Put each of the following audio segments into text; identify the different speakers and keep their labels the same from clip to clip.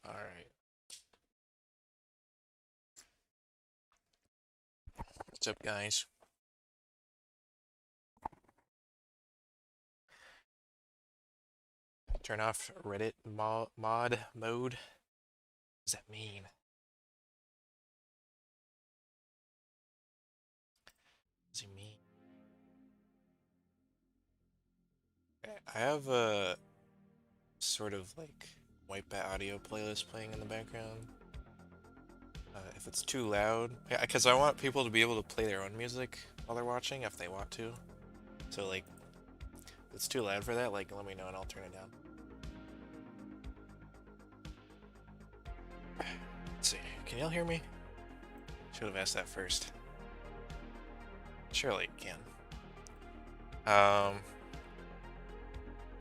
Speaker 1: All right. What's up, guys? Turn off Reddit mod mode. What does that mean? What does he mean? I have a sort of like Wipeout audio playlist playing in the background. If it's too loud, yeah, because I want people to be able to play their own music while they're watching if they want to. So like, if it's too loud for that, like let me know and I'll turn it down. Let's see. Can y'all hear me? Should have asked that first. Surely you can.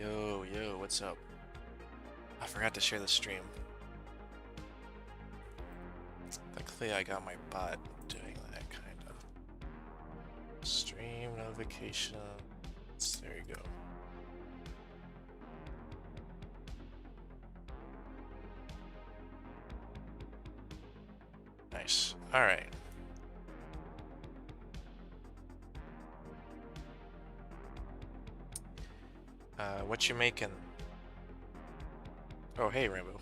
Speaker 1: Yo, what's up? I forgot to share the stream. Luckily, I got my bot doing that kind of. Stream notifications. There you go. Nice. All right. What you making? Oh, hey, Rainbow.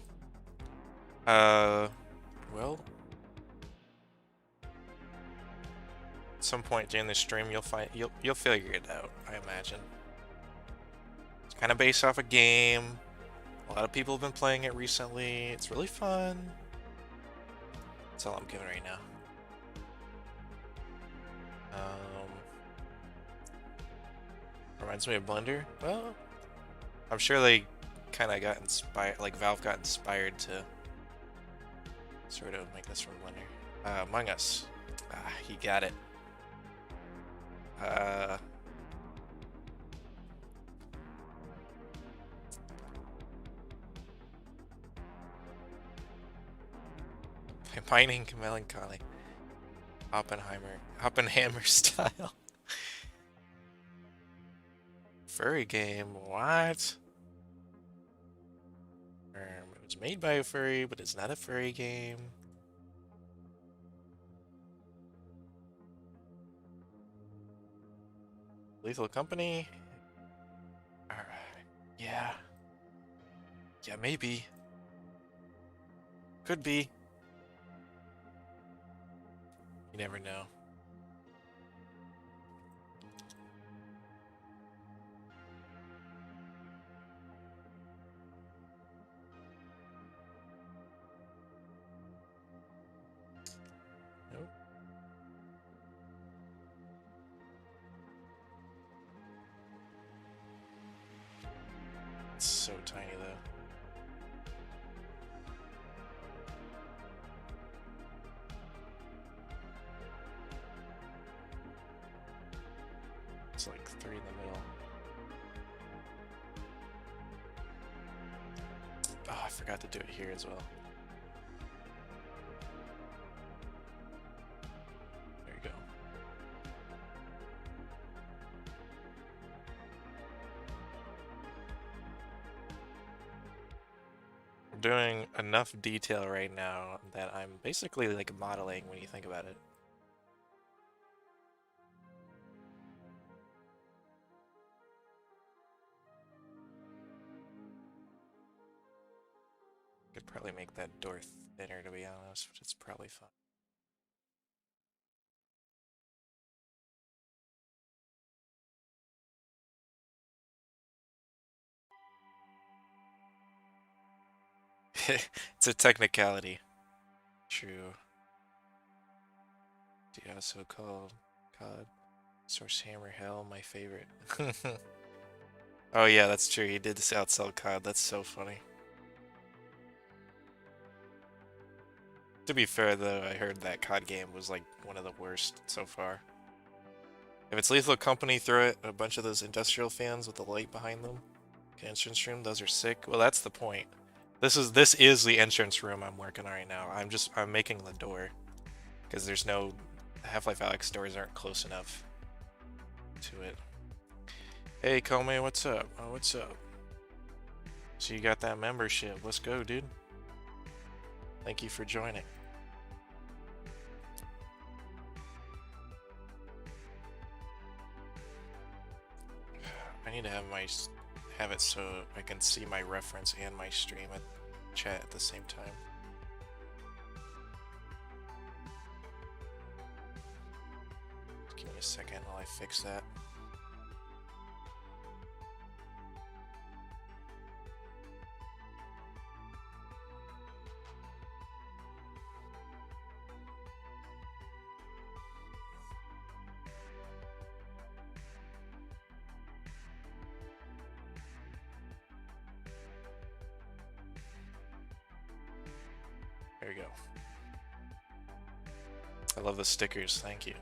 Speaker 1: Well, at some point during the stream, you'll figure it out. I imagine. It's kind of based off a game. A lot of people have been playing it recently. It's really fun. That's all I'm giving right now. Reminds me of Blender. Well, I'm sure they kind of got inspired, like Valve got inspired to sort of make this from Blender. Among Us. Ah, he got it. Mining Melancholy. Oppenheimer style. Furry game, what? It was made by a furry, but it's not a furry game. Lethal Company? Yeah. Yeah, maybe. Could be. You never know. Nope. It's so tiny though. It's like 3 in the middle. Oh, I forgot to do it here as well. There you go. I'm doing enough detail right now that I'm basically like modeling when you think about it. Could probably make that door thinner, to be honest, but it's probably fine. It's a technicality. True. Yeah, so called COD. Source Hammer Hell, my favorite. Oh yeah, that's true. He did outsell COD. That's so funny. To be fair though, I heard that COD game was like one of the worst so far. If it's Lethal Company, throw it. A bunch of those industrial fans with the light behind them. Entrance room, those are sick. Well, that's the point. This is the entrance room I'm working on right now. I'm making the door because there's no Half-Life Alyx doors aren't close enough to it. Hey, Kome, what's up? Oh, what's up? So you got that membership. Let's go, dude. Thank you for joining. I need to have it so I can see my reference and my stream at chat at the same time. Just give me a second while I fix that. There we go. I love the stickers, thank you.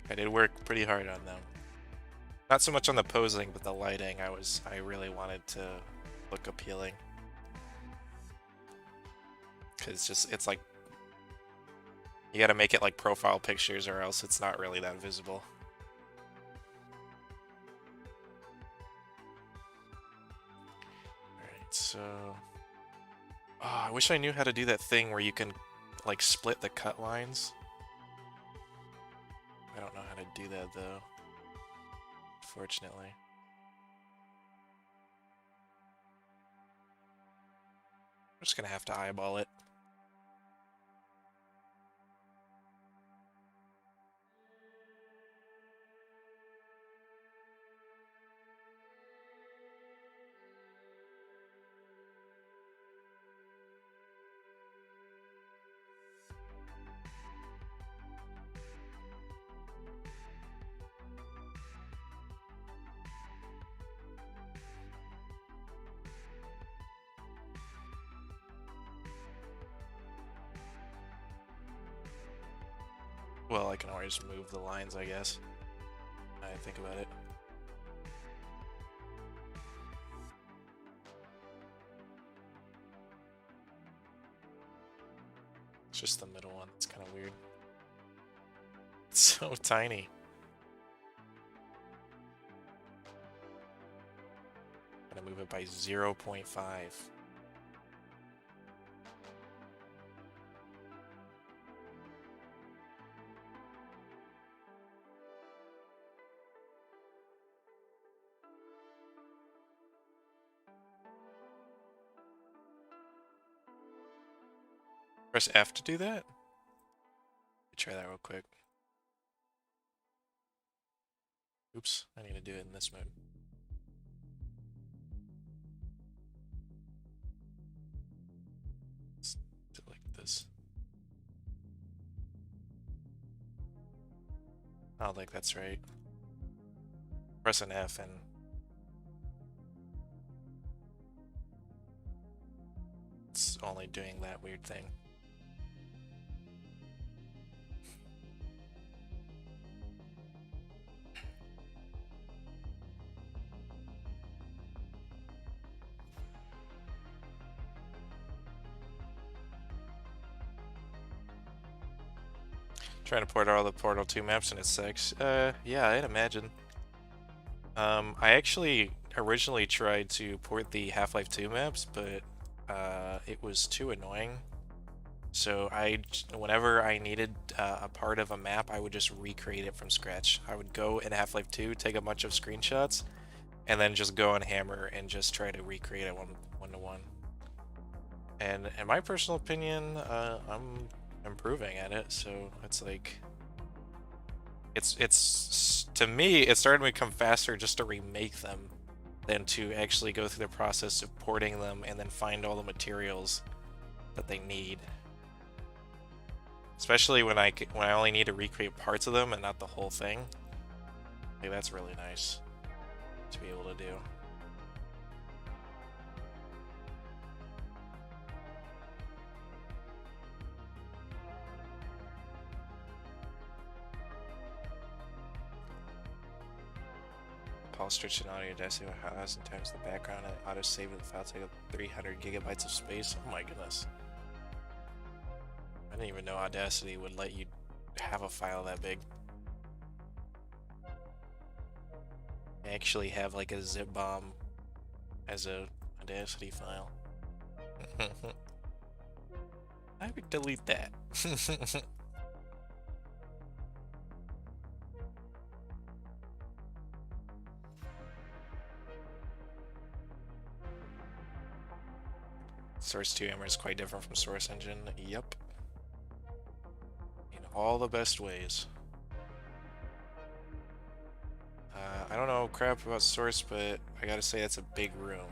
Speaker 1: I did work pretty hard on them. Not so much on the posing, but the lighting, I really wanted to look appealing. Cause it's like, you gotta make it like profile pictures or else it's not really that visible. Alright, so... Oh, I wish I knew how to do that thing where you can, like, split the cut lines. I don't know how to do that, though. Fortunately. I'm just gonna have to eyeball it. Well, I can always move the lines, I guess. I think about it. It's just the middle one that's kind of weird. It's so tiny. Gonna move it by 0.5. Press F to do that? Let me try that real quick. Oops, I need to do it in this mode. Let's do it like this. I don't think that's right. Press an F and it's only doing that weird thing. Trying to port all the Portal 2 maps and it sucks. Yeah, I'd imagine. I actually originally tried to port the Half-Life 2 maps, but it was too annoying. So whenever I needed a part of a map, I would just recreate it from scratch. I would go in Half-Life 2, take a bunch of screenshots, and then just go on Hammer and just try to recreate it one to one. And in my personal opinion, I'm improving at it, so it's like it's to me it's starting to become faster just to remake them than to actually go through the process of porting them and then find all the materials that they need. Especially when I only need to recreate parts of them and not the whole thing. Like, that's really nice to be able to do. Paul stretched an audio Audacity by 1,000 times the background and auto saved the file take up 300 gigabytes of space. Oh my goodness. I didn't even know Audacity would let you have a file that big. I actually have like a zip bomb as a Audacity file. I would delete that. Source 2 Hammer is quite different from Source Engine. Yep. In all the best ways. I don't know crap about Source, but I gotta say that's a big room.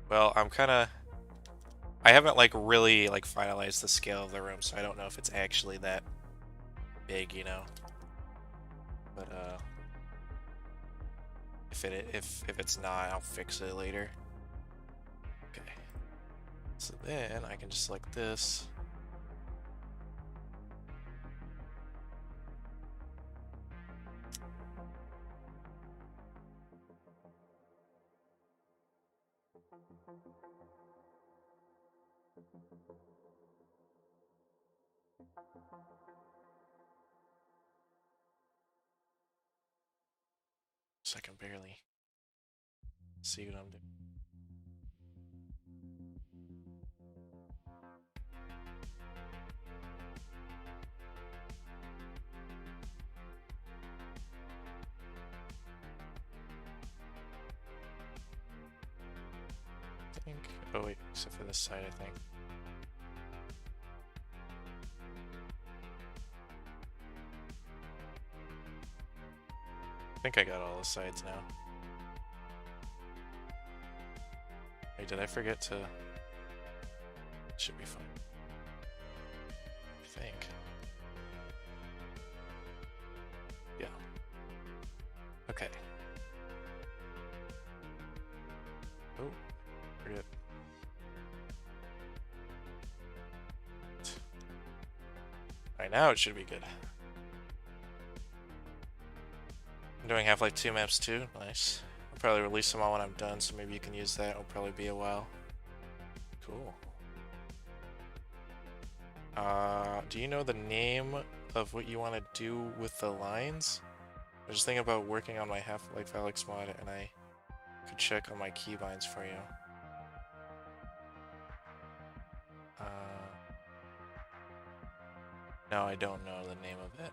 Speaker 1: Well, I haven't like really like finalized the scale of the room, so I don't know if it's actually that big, you know. But if it's not, I'll fix it later. Okay. So then I can just select this. So I can barely see what I'm doing. I think. Oh wait, except for this side, I think. I think I got all the sides now. Wait, did I forget to? It should be fine. I think. Yeah. Okay. Oh, forget. Alright, now it should be good. I'm doing Half-Life 2 maps too. Nice. I'll probably release them all when I'm done, so maybe you can use that. It'll probably be a while. Cool. Do you know the name of what you want to do with the lines? I was just thinking about working on my Half-Life Alyx mod, and I could check on my keybinds for you. No, I don't know the name of it.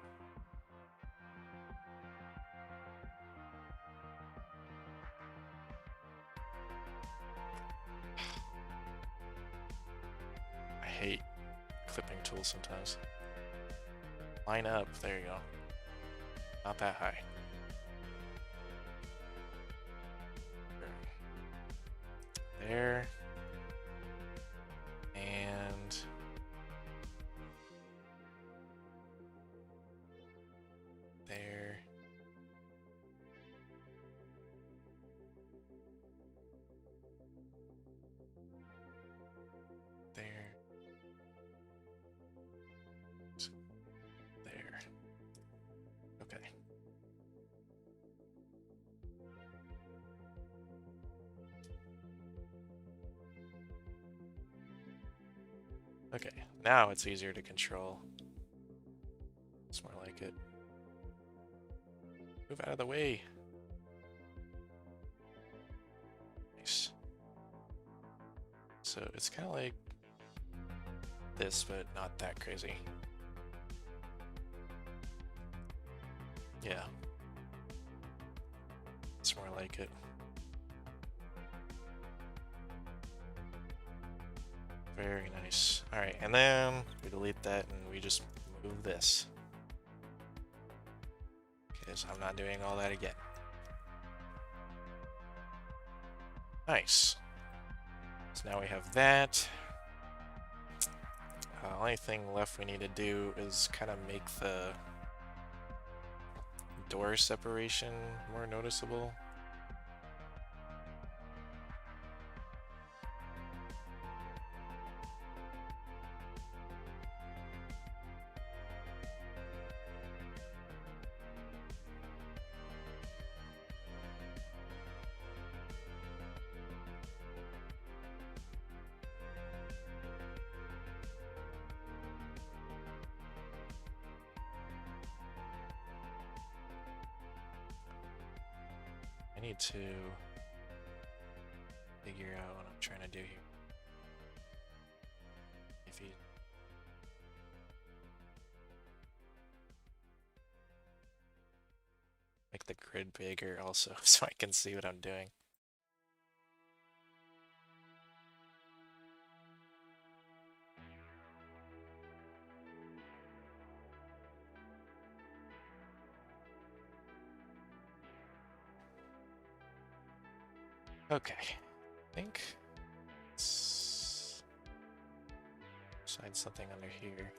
Speaker 1: I hate clipping tools sometimes. Line up, there you go. Not that high. There. And there. There. There. Okay. Okay, now it's easier to control. It's more like it. Move out of the way. Nice. So it's kind of like this, but not that crazy. Yeah. It's more like it. Very nice. Alright, and then we delete that and we just move this. Because I'm not doing all that again. Nice. So now we have that. Only thing left we need to do is kind of make the door separation more noticeable. I need to figure out what I'm trying to do here. If you make the grid bigger also so I can see what I'm doing. Okay, I think let's slide something under here.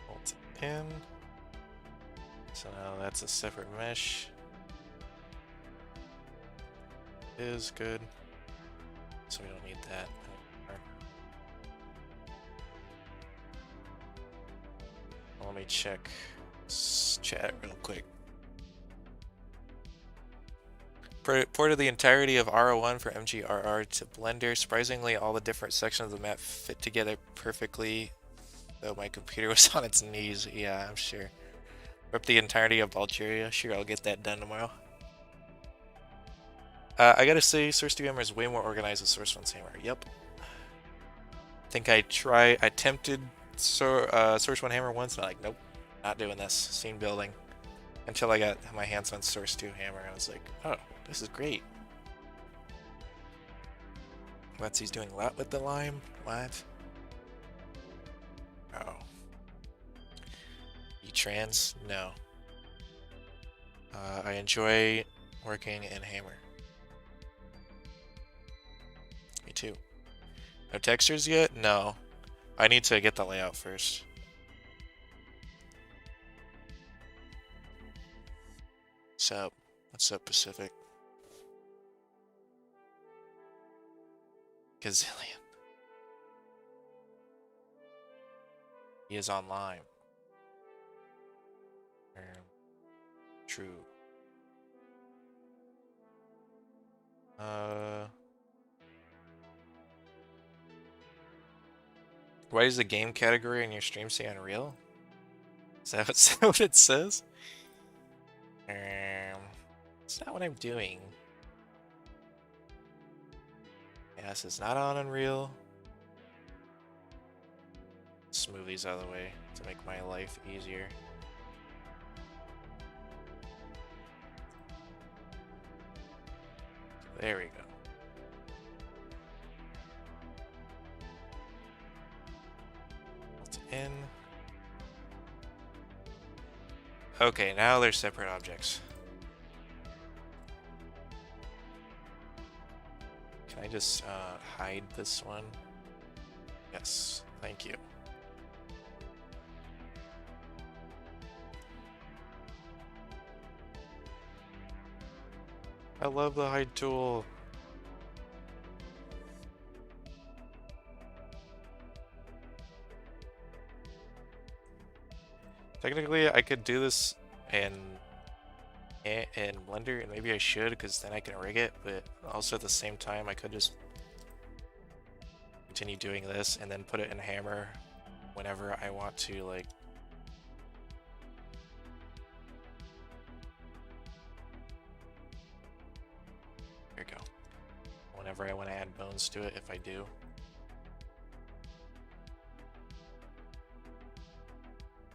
Speaker 1: Bolt pin. So now that's a separate mesh. Is good. So we don't need that anymore. Let me check chat real quick. Ported the entirety of R01 for MGRR to Blender. Surprisingly, all the different sections of the map fit together perfectly, though my computer was on its knees. Yeah, I'm sure. Rip the entirety of Algeria. Sure, I'll get that done tomorrow. I gotta say, Source 2 Hammer is way more organized than Source 1's Hammer. Yep. I think I attempted Source 1 Hammer once, and I'm like, nope, not doing this. Scene building. Until I got my hands on Source 2 Hammer, I was like, oh, this is great. Letsy's doing a lot with the lime. What? Oh. E-trans? No. I enjoy working in Hammer. Me too. No textures yet? No. I need to get the layout first. What's up, Pacific? Gazillion. He is online. True. Why does the game category in your stream say Unreal? Is that what it says? It's not what I'm doing. Yes, it's not on Unreal. Let's move these out of the way to make my life easier. There we go. In. Okay, now they're separate objects. Can I just hide this one? Yes, thank you. I love the hide tool. Technically, I could do this in Blender, and maybe I should, because then I can rig it, but also at the same time, I could just continue doing this and then put it in Hammer whenever I want to, like... There we go. Whenever I want to add bones to it, if I do.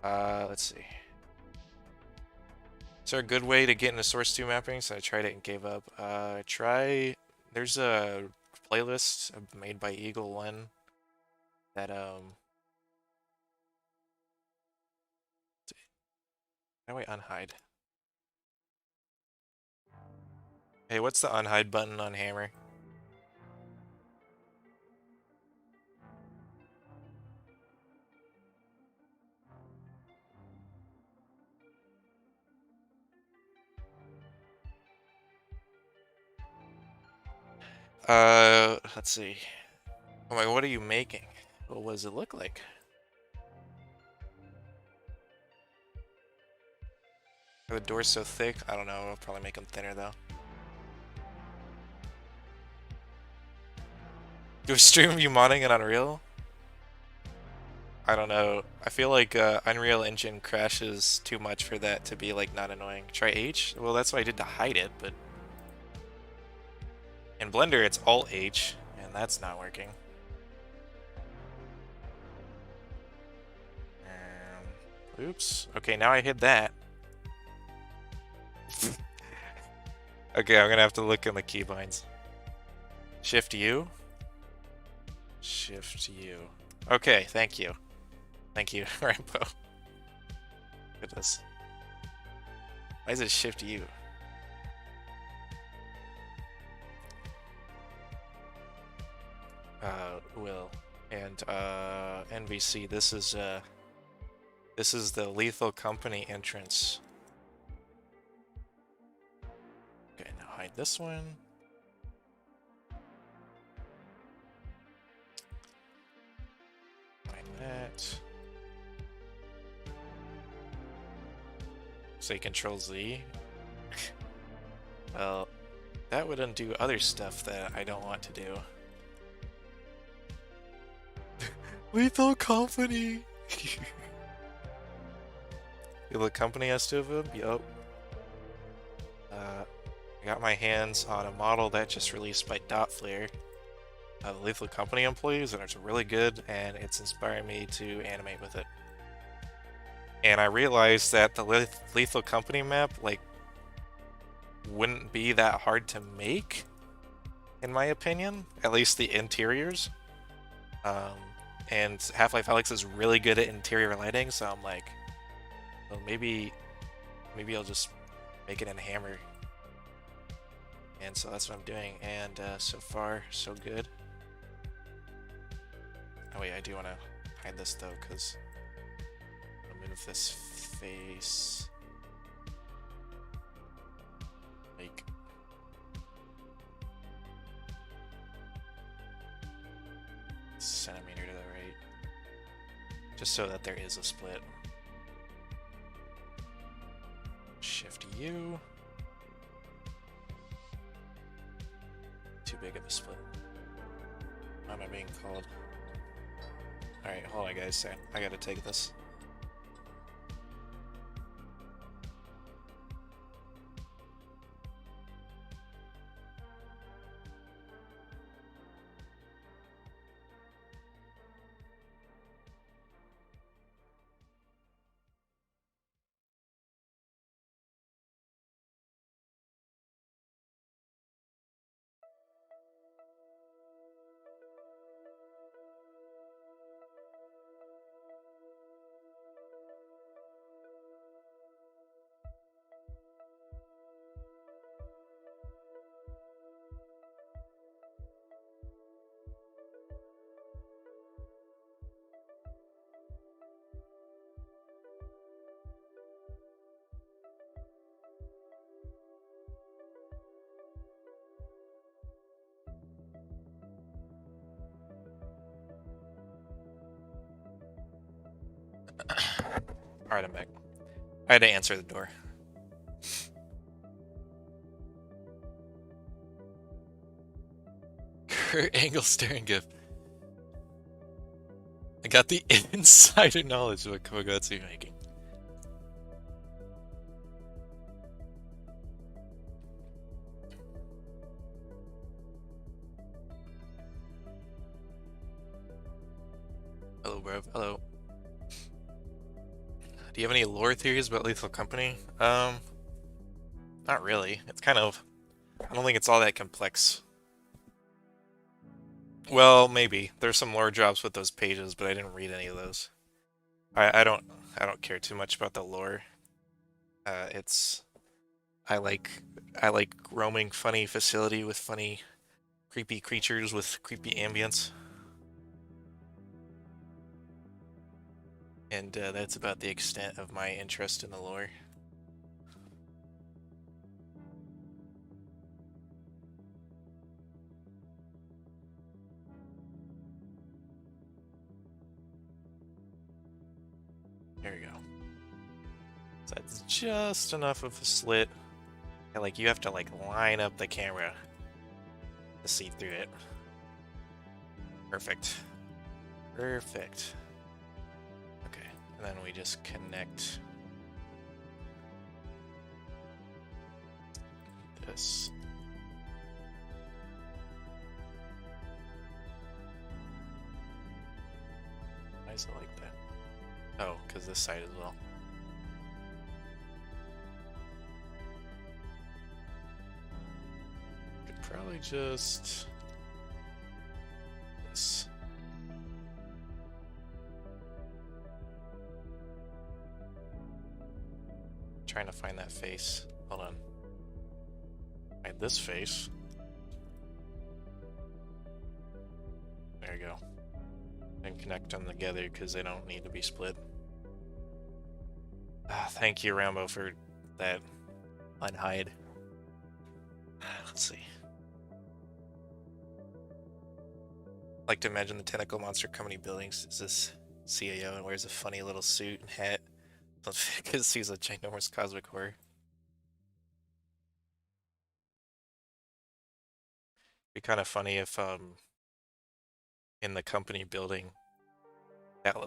Speaker 1: Let's see. Is there a good way to get into Source 2 mapping? So I tried it and gave up. There's a playlist made by Eagle One that, how do I unhide? Hey, what's the unhide button on Hammer? Let's see. Oh my, what are you making? What does it look like? Are the doors so thick? I don't know. I'll probably make them thinner though. Do a stream of you modding in Unreal? I don't know. I feel like Unreal Engine crashes too much for that to be like not annoying. Try H? Well, that's what I did to hide it, but in Blender it's Alt H, and that's not working. Oops. Okay, now I hid that. Okay, I'm gonna have to look in the keybinds. Shift U. Shift U. Okay, thank you. Thank you, Rambo. Goodness. Why is it Shift U? Will. And NVC, this is the Lethal Company entrance. Okay, now hide this one. Hide that. Say Control Z. Well, that would undo other stuff that I don't want to do. Lethal Company! Lethal Company has two of them? Yup. I got my hands on a model that just released by Dotflare. The Lethal Company employees, and it's really good, and it's inspiring me to animate with it. And I realized that the Lethal Company map, like, wouldn't be that hard to make, in my opinion. At least the interiors. And Half-Life Alyx is really good at interior lighting, so I'm like, well, maybe I'll just make it in Hammer. And so that's what I'm doing, and so far, so good. Oh wait, I do want to hide this though, because I'll move this face like centimeter to the right. just so that there is a split. Shift U. Too big of a split. Why am I being called? Alright, hold on guys, I gotta take this. Alright, I'm back. I had to answer the door. Kurt Angle staring gif. I got the insider knowledge of what Kogatsu making. Hello, bro. Hello. Do you have any lore theories about Lethal Company? Not really. It's kind of... I don't think it's all that complex. Well, maybe. There's some lore drops with those pages, but I didn't read any of those. I don't care too much about the lore. I like roaming funny facility with funny creepy creatures with creepy ambience. And that's about the extent of my interest in the lore. There we go. So that's just enough of a slit. And like you have to like line up the camera to see through it. Perfect. Perfect. Okay, and then we just connect this. Why is it like that? Oh, because this side as well. Could probably just this. Trying to find that face. Hold on. Find this face. There you go. And connect them together because they don't need to be split. Thank you, Rambo, for that unhide. Let's see. Like to imagine the tentacle monster company buildings is this CAO and wears a funny little suit and hat because he's a ginormous cosmic horror. Be kind of funny if in the company building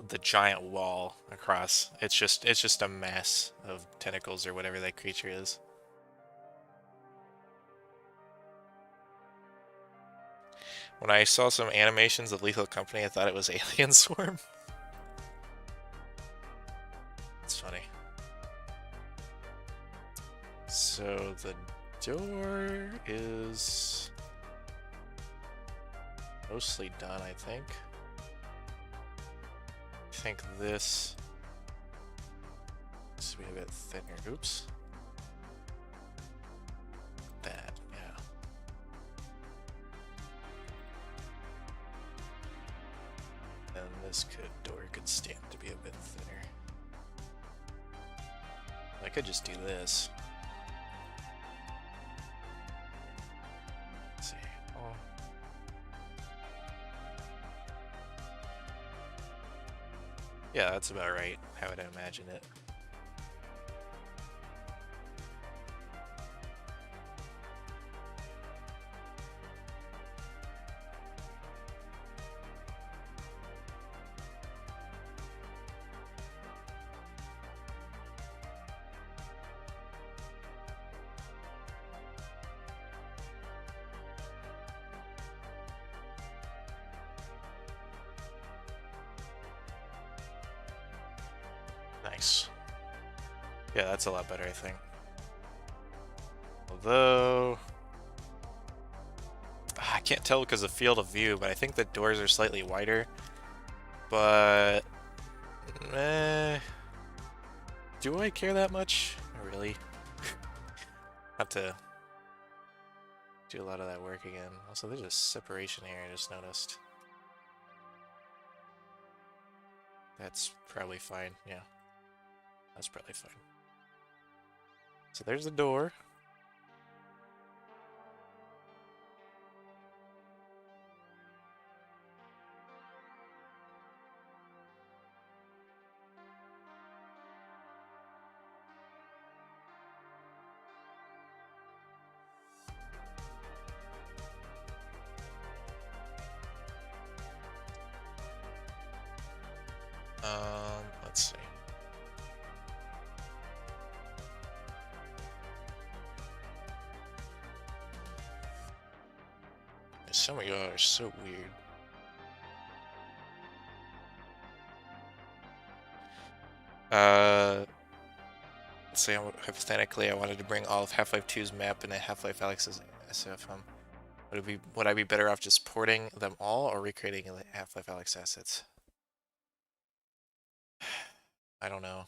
Speaker 1: the giant wall across it's just a mass of tentacles or whatever that creature is. When I saw some animations of Lethal Company, I thought it was Alien Swarm. It's funny. So the door is mostly done, I think. I think this needs to be a bit thinner. Oops. That, yeah. And this door could stand to be a bit thinner. I could just do this. Let's see. Oh. Yeah, that's about right. How would I imagine it? Nice. Yeah, that's a lot better, I think. Although... I can't tell because of field of view, but I think the doors are slightly wider. But... do I care that much? Not really. Have to do a lot of that work again. Also, there's a separation here I just noticed. That's probably fine, yeah. That's probably fine. So there's the door. Let's see. Some of y'all are so weird. Let's say hypothetically I wanted to bring all of Half-Life 2's map into Half-Life Alyx's SFM. Would I be better off just porting them all or recreating the Half-Life Alyx assets? I don't know.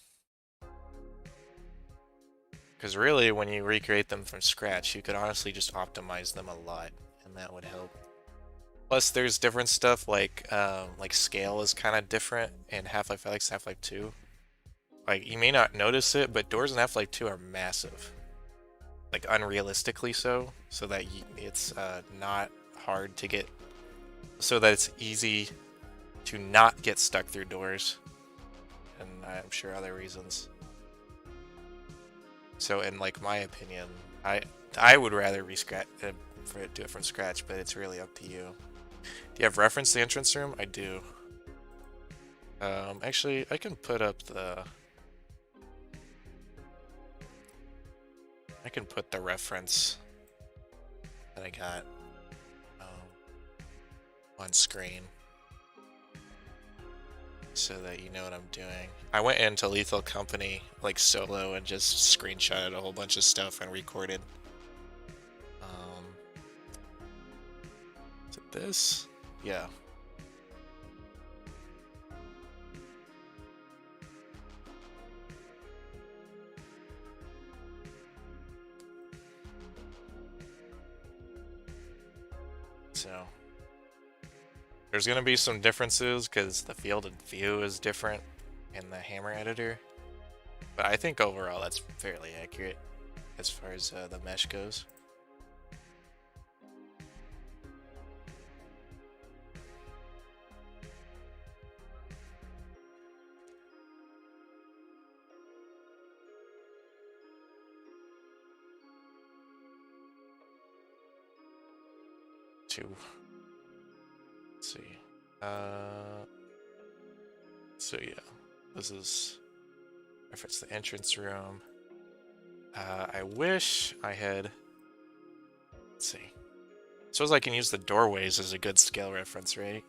Speaker 1: Because really, when you recreate them from scratch, you could honestly just optimize them a lot, and that would help. Plus, there's different stuff like scale is kind of different in Half-Life Alyx, Half-Life 2. Like, you may not notice it, but doors in Half-Life 2 are massive. Like, unrealistically so, so that it's not hard to get... So that it's easy to not get stuck through doors. And I'm sure other reasons. So, in, like, my opinion, I would rather do it from scratch, but it's really up to you. Do you have reference the entrance room? I do. Actually, I can put up the... I can put the reference that I got on screen so that you know what I'm doing. I went into Lethal Company like solo and just screenshotted a whole bunch of stuff and recorded. Is it this? Yeah. So there's gonna be some differences because the field of view is different in the Hammer editor, but I think overall that's fairly accurate as far as the mesh goes. Let's see. So yeah, this is reference the entrance room. I wish I had. Let's see. Suppose I can use the doorways as a good scale reference, right?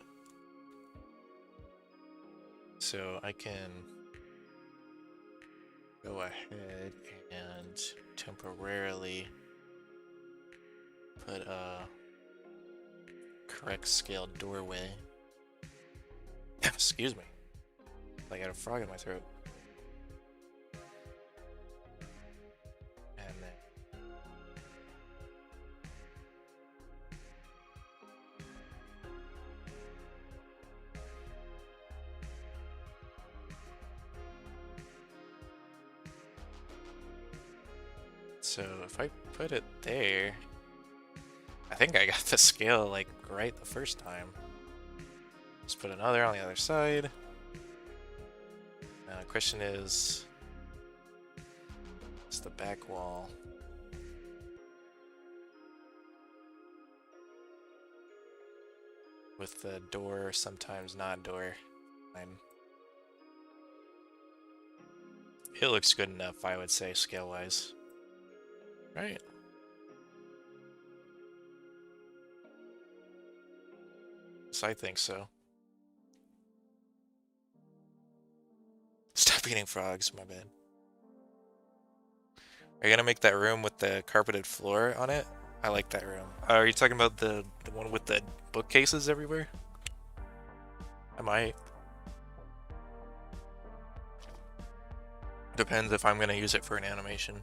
Speaker 1: So I can go ahead and temporarily put a correct scale doorway. Excuse me. I got a frog in my throat. And then so if I put it there, I think I got the scale like right the first time. Just put another on the other side. Question is, it's the back wall. With the door, sometimes not door. It looks good enough, I would say, scale-wise. Right. So I think so. Stop eating frogs, my bad. Are you gonna make that room with the carpeted floor on it? I like that room. Are you talking about the one with the bookcases everywhere? I might. Depends if I'm gonna use it for an animation.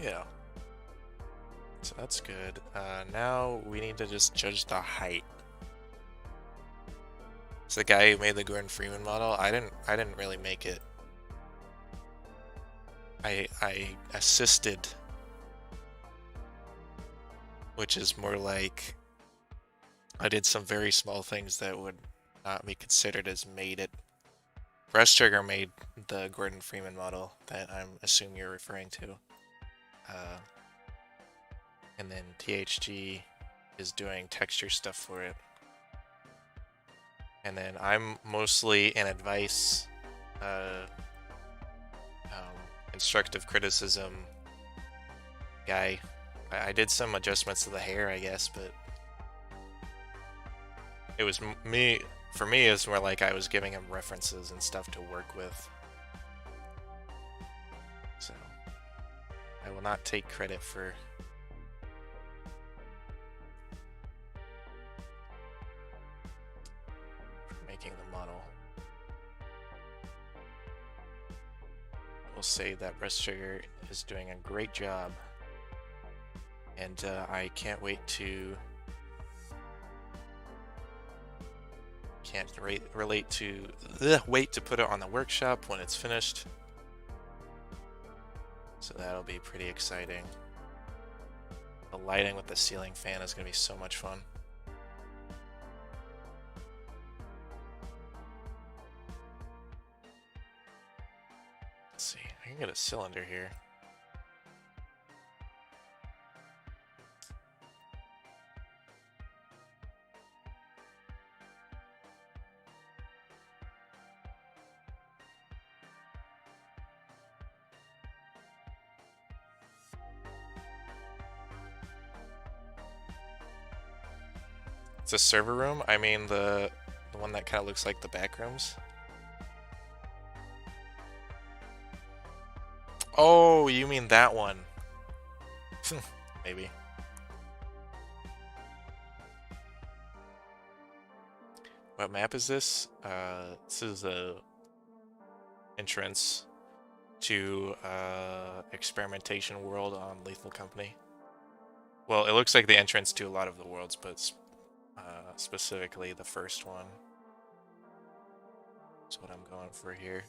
Speaker 1: Yeah. So that's good. Now we need to just judge the height. So the guy who made the Gordon Freeman model, I didn't really make it. I assisted, which is more like I did some very small things that would not be considered as made it. Breast Trigger made the Gordon Freeman model that I'm assuming you're referring to. And then THG is doing texture stuff for it. And then I'm mostly an advice, constructive criticism guy. I did some adjustments to the hair, I guess, but it was me. For me, it's more like I was giving him references and stuff to work with. So I will not take credit for making the model. We'll say that Breast Trigger is doing a great job, and I can't wait to wait to put it on the workshop when it's finished. So that'll be pretty exciting. The lighting with the ceiling fan is going to be so much fun. Let's see, I can get a cylinder here. It's a server room? I mean the one that kind of looks like the back rooms. Oh, you mean that one. Maybe. What map is this? This is a entrance to experimentation world on Lethal Company. Well, it looks like the entrance to a lot of the worlds, but specifically the first one. That's what I'm going for here.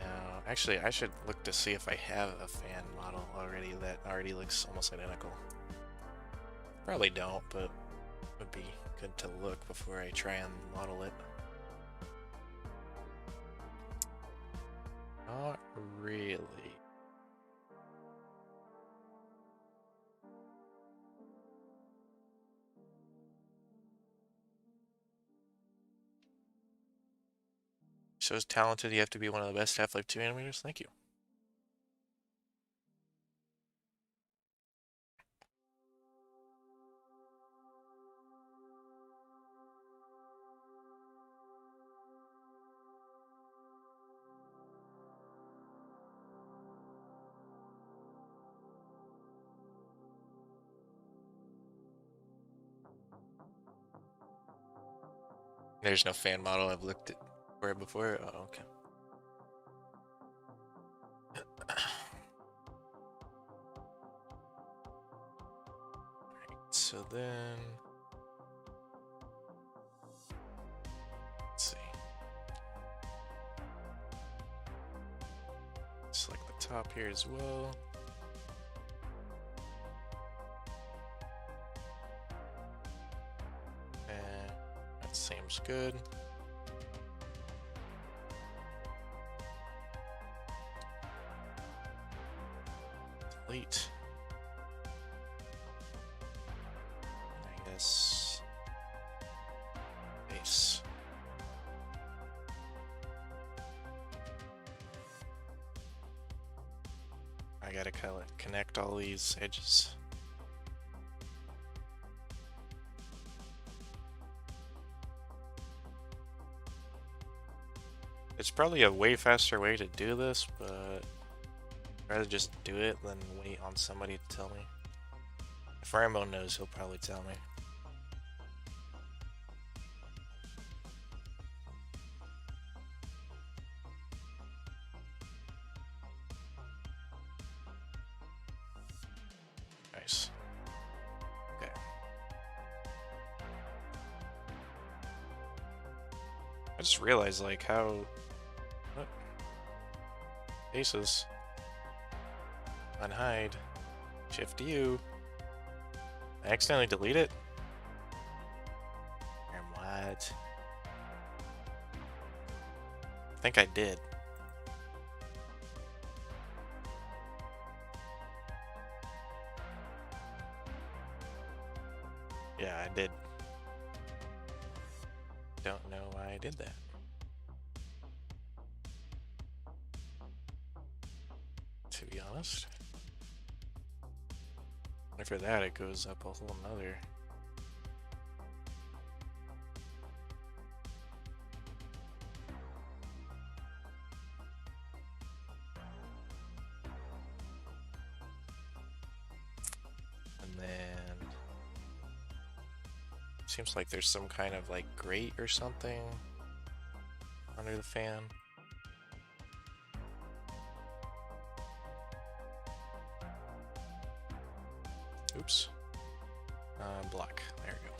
Speaker 1: Now, actually, I should look to see if I have a fan model already that already looks almost identical. Probably don't, but it would be good to look before I try and model it. Not really. So talented, you have to be one of the best Half-Life 2 animators? Thank you. There's no fan model. I've looked for it before. Oh, okay. So then, let's see. select the top here as well. And that seems good. Delete. I guess base. I gotta kind of connect all these edges. It's probably a way faster way to do this, but I'd rather just do it than wait on somebody to tell me. If Rambo knows, he'll probably tell me. Nice. Okay. I just realized, like, how... What? Faces. Unhide. Shift U. I accidentally delete it? And what? I think I did. Yeah, I did. Don't know why I did that. To be honest. And for that, it goes up a whole nother. And then seems like there's some kind of like grate or something under the fan. Oops. Block. There we go.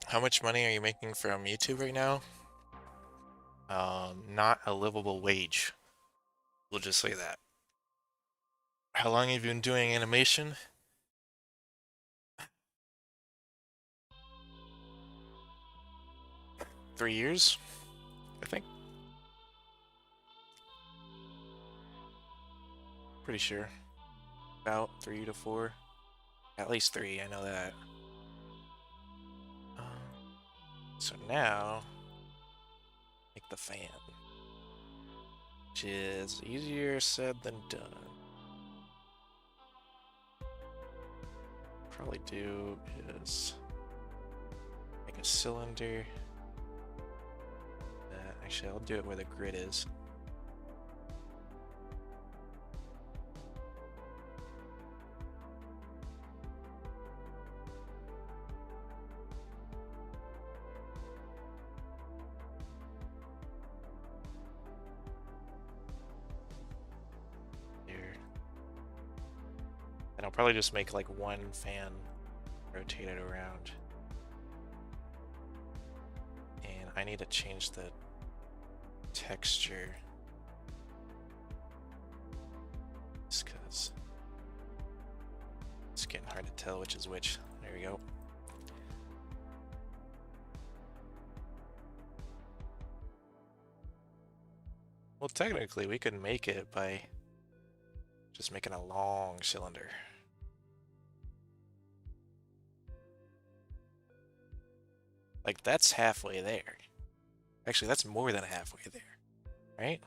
Speaker 1: How much money are you making from YouTube right now? Not a livable wage. We'll just say that. How long have you been doing animation? Three years, I think. Pretty sure. About 3 to 4. At least 3, I know that. So now, make the fan. Which is easier said than done. Probably do is make a cylinder. Actually, I'll do it where the grid is. And I'll probably just make like one fan, rotate it around. And I need to change the texture. Just because it's getting hard to tell which is which. There we go. Well, technically, we could make it by just making a long cylinder. Like, that's halfway there. Actually, that's more than halfway there, right?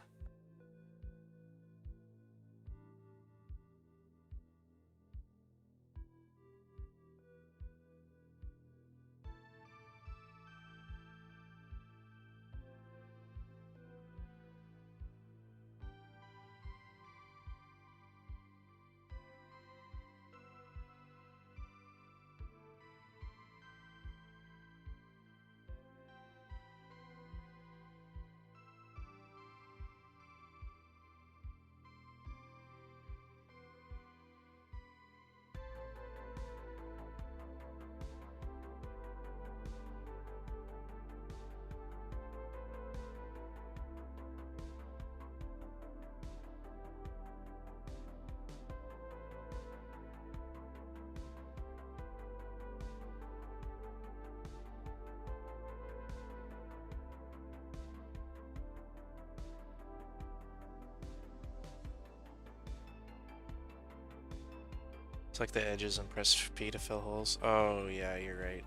Speaker 1: Select the edges and press P to fill holes. Oh, yeah, you're right.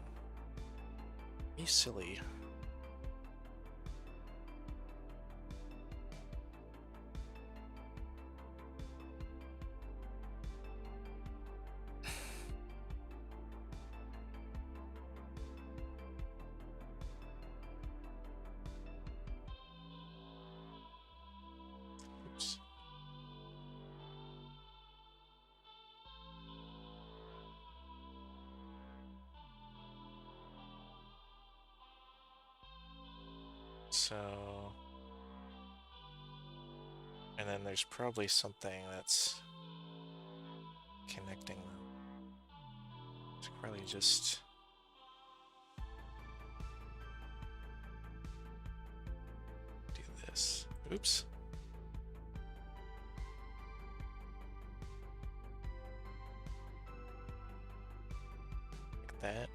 Speaker 1: Be silly. Oops. So, and then there's probably something that's connecting them. It's probably just do this. Oops. Like that.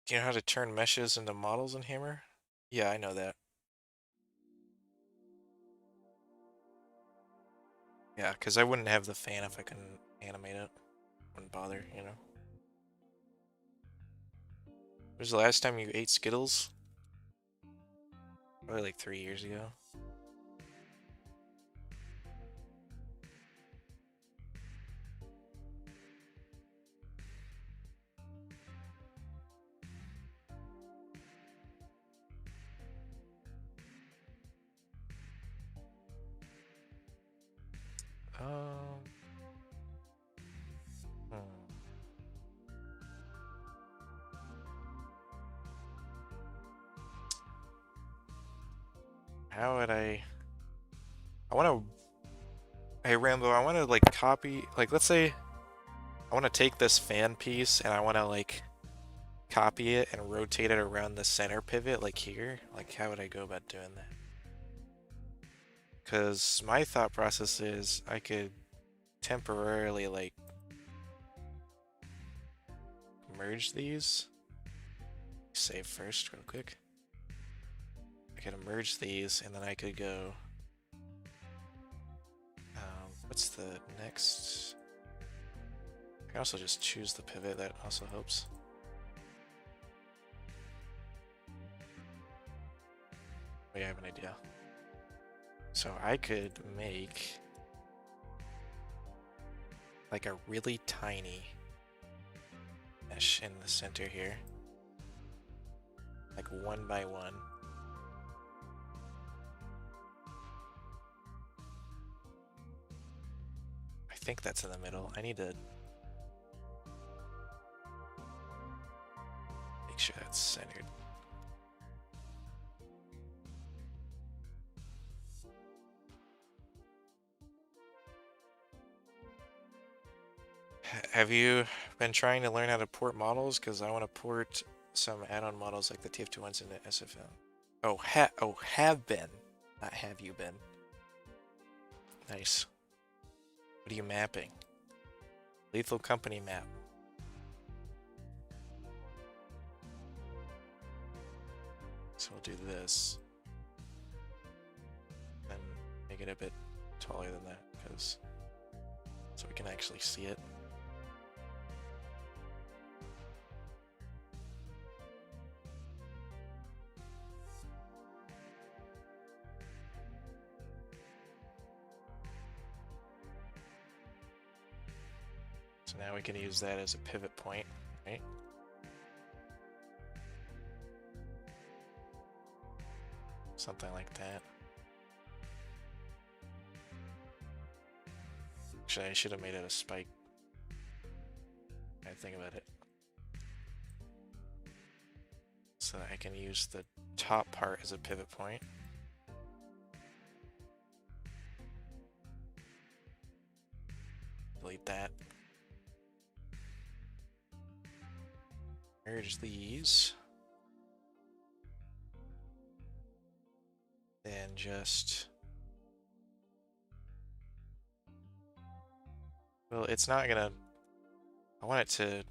Speaker 1: Do you know how to turn meshes into models in Hammer? Yeah, I know that. Yeah, because I wouldn't have the fan if I couldn't animate it. Wouldn't bother, you know. When was the last time you ate Skittles? Probably like 3 years ago. Um, hmm. How would I want to... Hey, Rambo, I want to, like, copy... Like, let's say I want to take this fan piece and I want to, like, copy it and rotate it around the center pivot, like here. Like, how would I go about doing that? Because my thought process is I could temporarily, like, merge these. Save first, real quick. I could merge these, and then I could go... what's the next? I can also just choose the pivot, that also helps. Wait, I have an idea. So I could make like a really tiny mesh in the center here. Like 1 by 1. I think that's in the middle. I need to make sure that's centered. Have you been trying to learn how to port models? Because I want to port some add-on models like the TF21s into SFM. Oh, have been. Not have you been. Nice. What are you mapping? Lethal Company map. So we'll do this. And make it a bit taller than that, because so we can actually see it. So now we can use that as a pivot point, right? Something like that. Actually, I should have made it a spike. I think about it. So I can use the top part as a pivot point. delete that. Merge these. Then just... Well, it's not gonna... I want it to...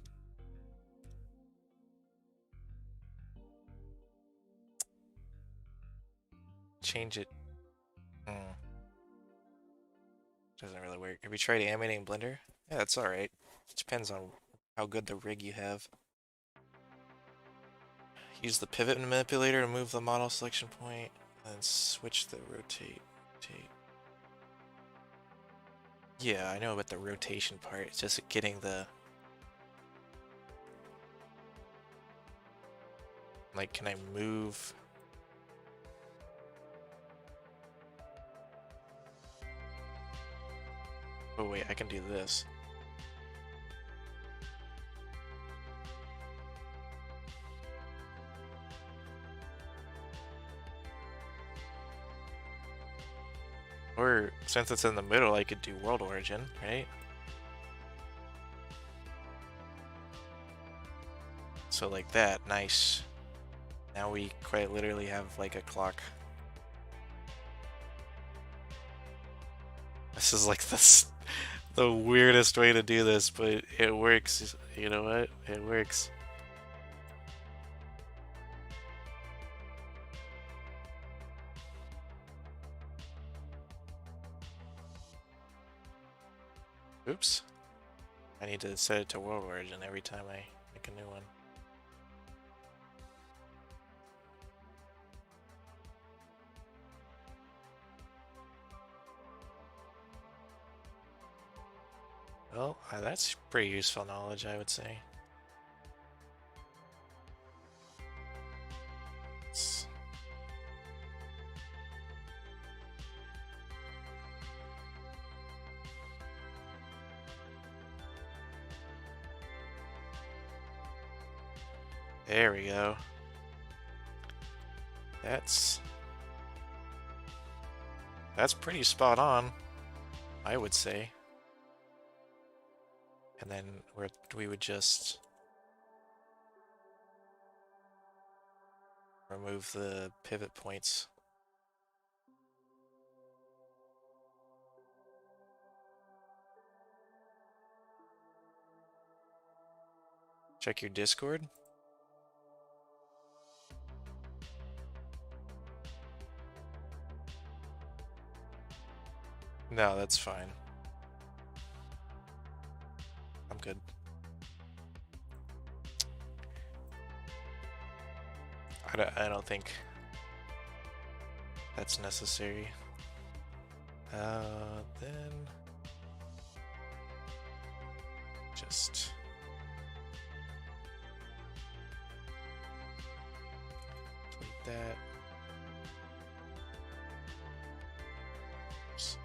Speaker 1: change it. Doesn't really work. Have you tried animating Blender? Yeah, that's alright. It depends on how good the rig you have. Use the pivot manipulator to move the model selection point, and then switch the rotate. Yeah, I know about the rotation part. It's just getting the... Like, can I move... Oh wait, I can do this. Or, since it's in the middle, I could do world origin, right? So like that, nice. Now we quite literally have like a clock. This is like the weirdest way to do this, but it works. You know what? It works. Oops. I need to set it to world origin every time I make a new one. Well, that's pretty useful knowledge, I would say. There we go. That's pretty spot on, I would say. And then we would just remove the pivot points. Check your Discord. No, that's fine. I'm good. I don't think that's necessary. Then just delete that. Oops.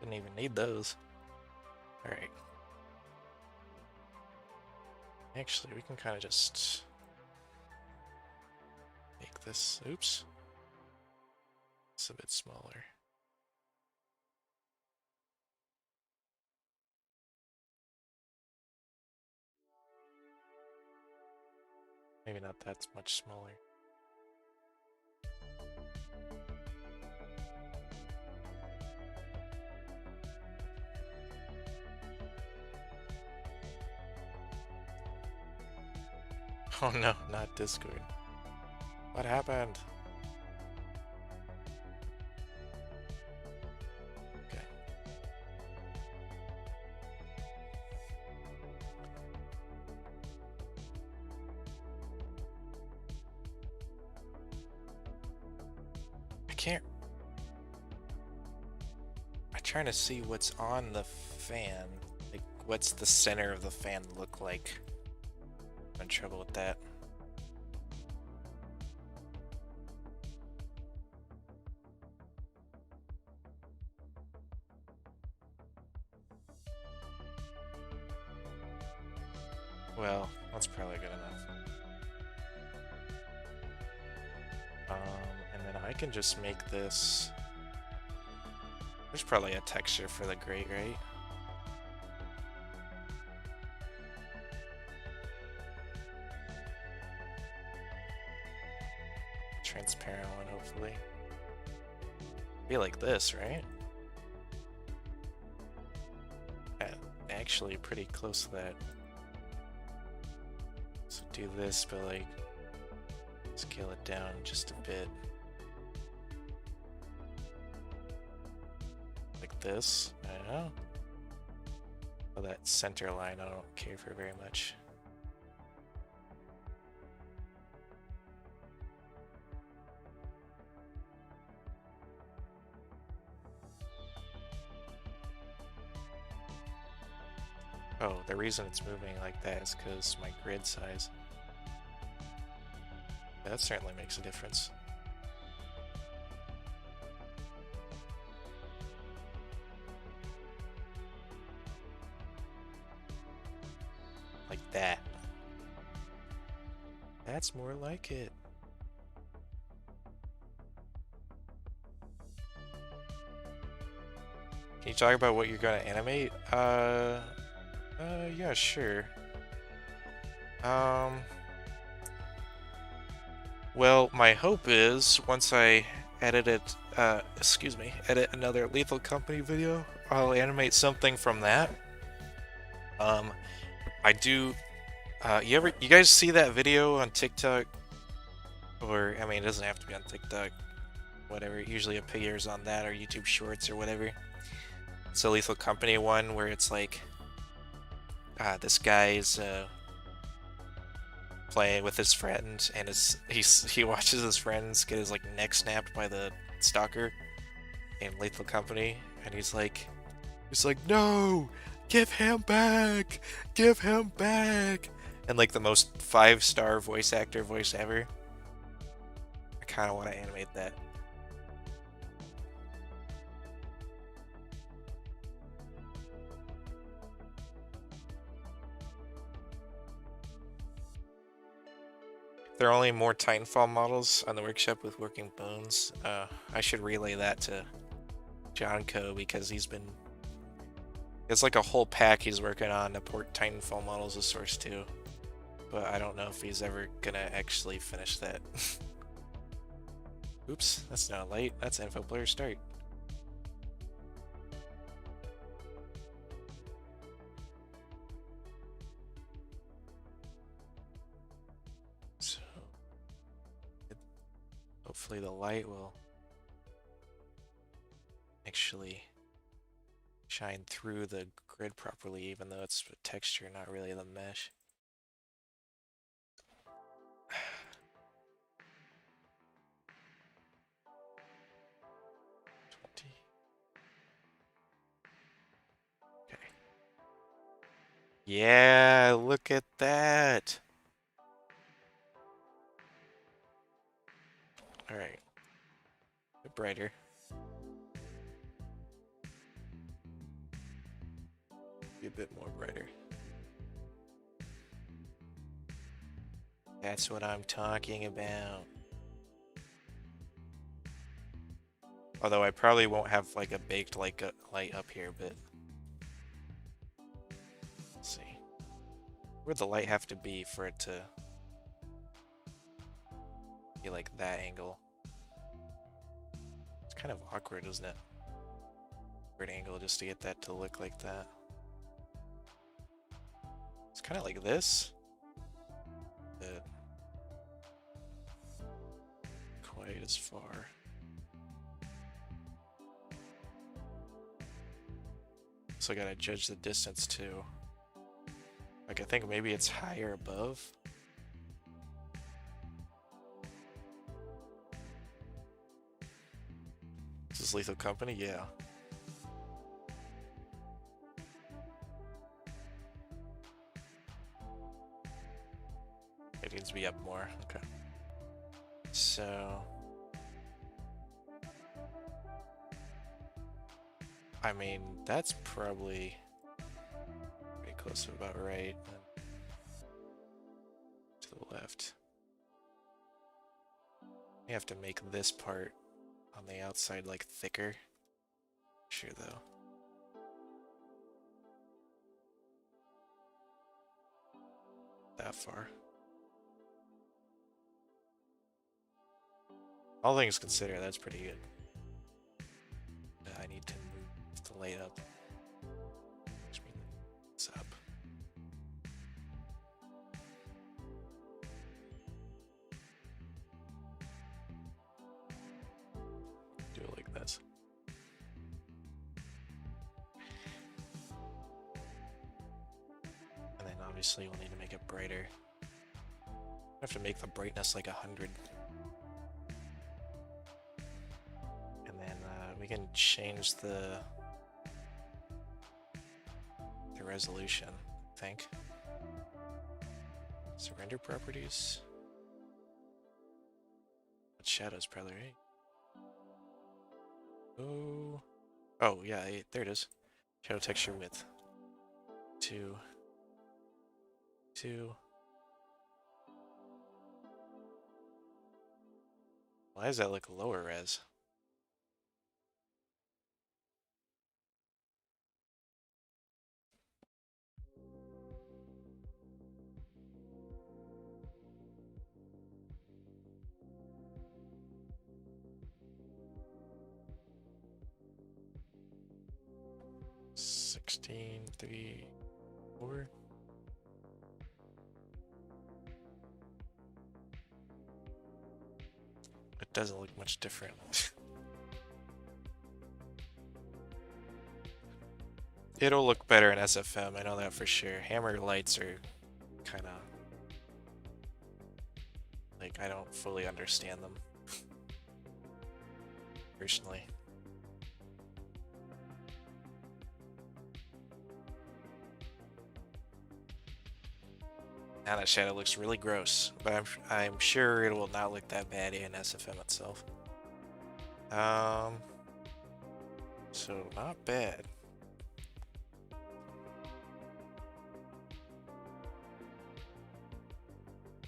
Speaker 1: Didn't even need those. Alright. Actually, we can kind of just make this, oops, it's a bit smaller. Maybe not that much smaller. Oh no, not Discord. What happened? Okay. I can't... I'm trying to see what's on the fan. Like, what's the center of the fan look like? I'm in trouble with that. Well, that's probably good enough. And then I can just make this... There's probably a texture for the grate, right? Transparent one, hopefully. Be like this, right? Yeah, actually pretty close to that. So do this, but like scale it down just a bit. Like this. I don't know. Oh, that center line I don't care for very much. Oh, the reason it's moving like that is because my grid size. That certainly makes a difference. Like that. That's more like it. Can you talk about what you're gonna animate? Yeah, sure. Well, my hope is once I edit it, edit another Lethal Company video, I'll animate something from that. I do, you guys see that video on TikTok? Or, I mean, it doesn't have to be on TikTok, whatever, usually appears on that or YouTube Shorts or whatever. It's a Lethal Company one where it's like, this guy's, playing with his friend, and he watches his friends get his like neck snapped by the stalker in Lethal Company, and he's like, no, give him back, and like the most 5-star voice actor voice ever. I kind of want to animate that. There are only more Titanfall models on the workshop with working bones. I should relay that to Jonco because it's like a whole pack he's working on to port Titanfall models to Source 2. But I don't know if he's ever gonna actually finish that. Oops, that's not a light, that's info player start. So hopefully the light will actually shine through the grid properly, even though it's a texture, not really the mesh. Okay. Yeah, look at that. All right. A bit brighter. Be a bit more brighter. That's what I'm talking about. Although I probably won't have like a baked light up here, but let's see. Where'd the light have to be for it to be like that angle? It's kind of awkward, isn't it? Weird angle just to get that to look like that. It's kind of like this, but quite as far. So I gotta judge the distance too. Like I think maybe it's higher above. Is this Lethal Company? Yeah. It needs to be up more. Okay. So I mean, that's probably pretty close to about right. the left. We have to make this part on the outside like thicker. Sure though. That far. All things considered, that's pretty good. I need to move the light up. It's up. Do it like this. And then obviously we'll need to make it brighter. I have to make the brightness like 100. And then we can change the resolution, I think. Surrender properties. But shadows probably right. Oh yeah, there it is. Shadow texture width. 2. Why does that look lower res? Sixteen, 3, 4. It doesn't look much different. It'll look better in SFM, I know that for sure. Hammer lights are kind of like, I don't fully understand them personally. Now that shadow looks really gross, but I'm sure it will not look that bad in SFM itself. So not bad.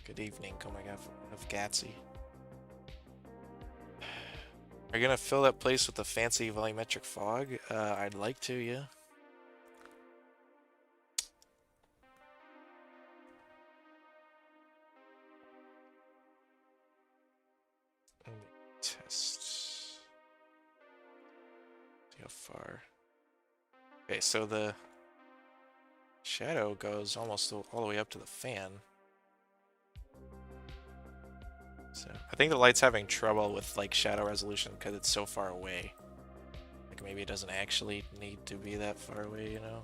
Speaker 1: Good evening, coming out of Gatsy. Are you gonna fill that place with a fancy volumetric fog? I'd like to, yeah. Test. See how far. Okay, so the shadow goes almost all the way up to the fan. So I think the light's having trouble with like shadow resolution because it's so far away. Like maybe it doesn't actually need to be that far away, you know?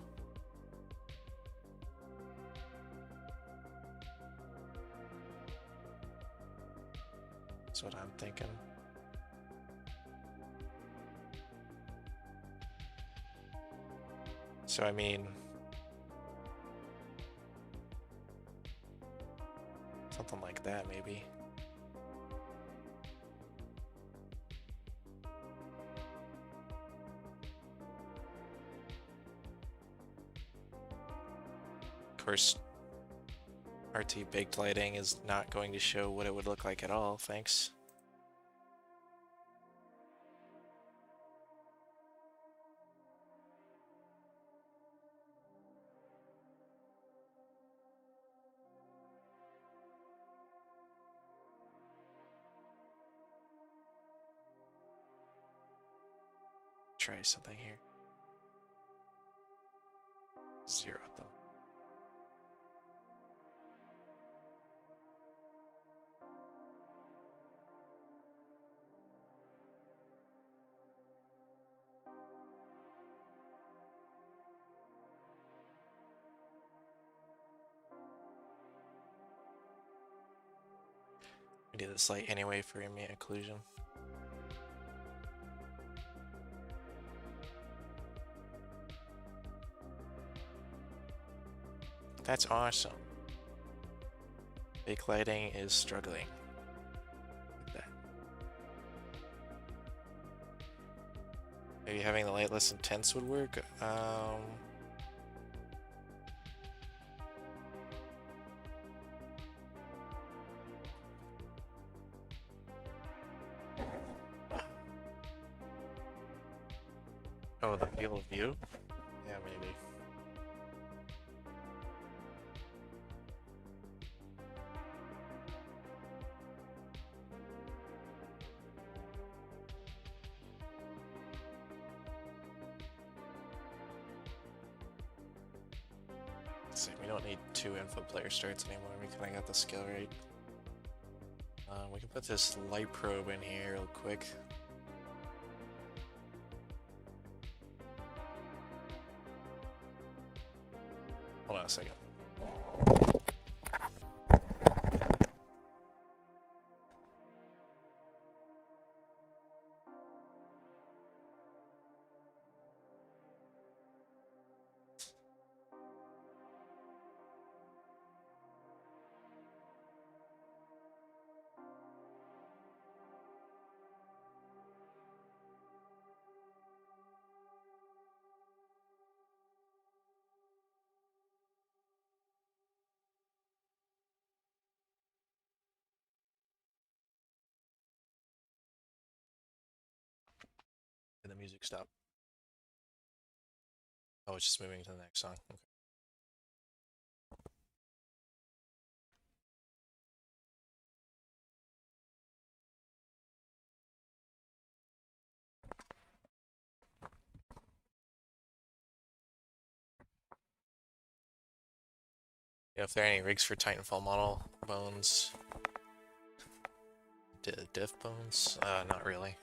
Speaker 1: That's what I'm thinking. So I mean, something like that maybe. Of course, RT baked lighting is not going to show what it would look like at all, thanks. Try something here. 0 though. We do this light anyway for ambient occlusion. That's awesome. Fake lighting is struggling. Look at that. Maybe having the light less intense would work. Oh, the field of view? Yeah, maybe. Let's see, we don't need 2 info player starts anymore. We kind of got the skill right. We can put this light probe in here real quick. Hold on a second. And the music stop. Oh, it's just moving to the next song. Okay. Yeah, if there are any rigs for Titanfall model bones, diff bones, not really.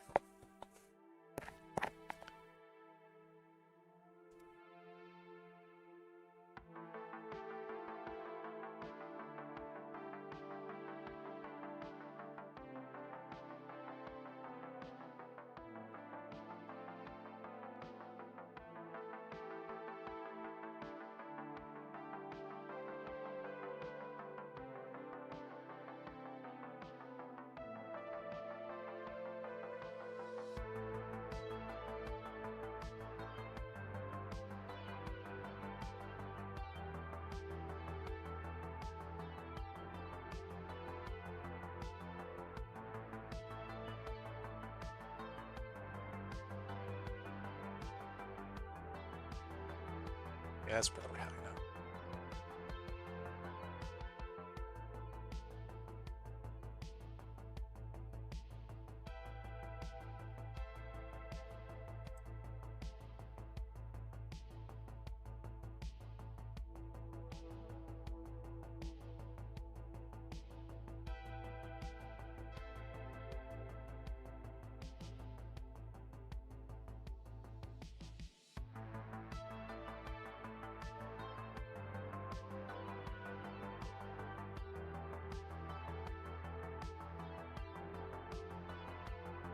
Speaker 1: Yeah, that's probably high now.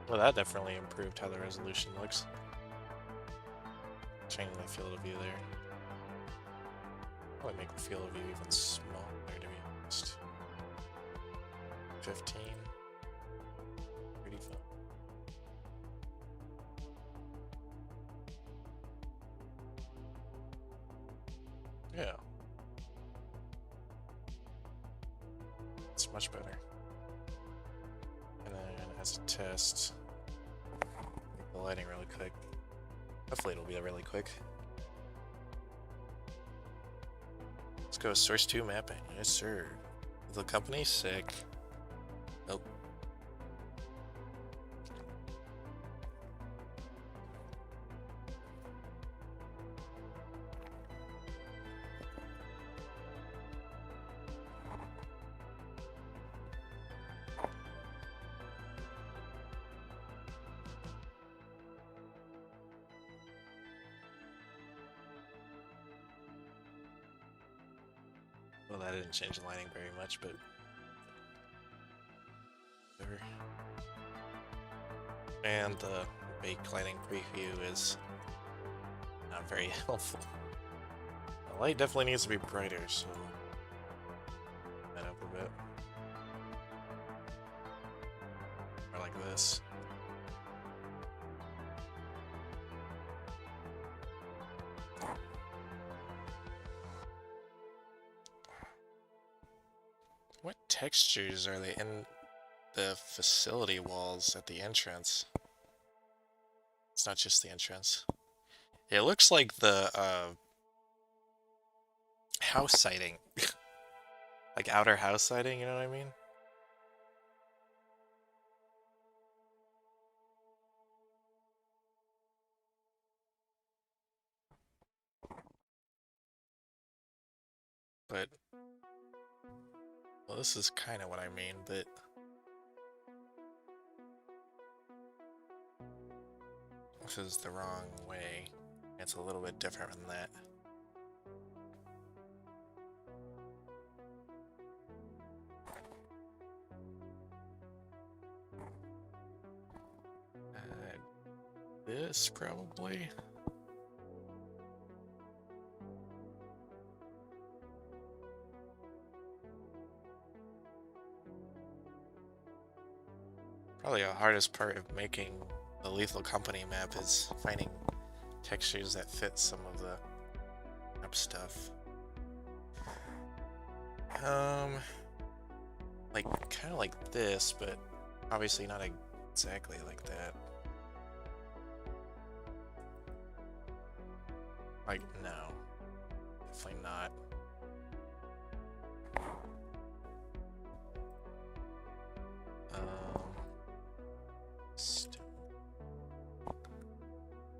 Speaker 1: Well, that definitely improved how the resolution looks. Changing the field of view there. Probably make the field of view even smaller, to be honest. 15. 35. Yeah. It's much better. And then as a test, make the lighting really quick. Hopefully it'll be really quick. Let's go source 2 mapping. Yes, sir. The company sick. Nope. Well, that didn't change the lighting very much, but whatever. And the baked lighting preview is not very helpful. The light definitely needs to be brighter, so that up a bit. Or like this. What textures are they in the facility walls at the entrance? It's not just the entrance. It looks like the house siding. Like outer house siding, you know what I mean? But, well, this is kind of what I mean, but this is the wrong way. It's a little bit different than that. This probably. Probably the hardest part of making the Lethal Company map is finding textures that fit some of the map stuff. Like, kind of like this, but obviously not exactly like that. Like, no. Definitely not.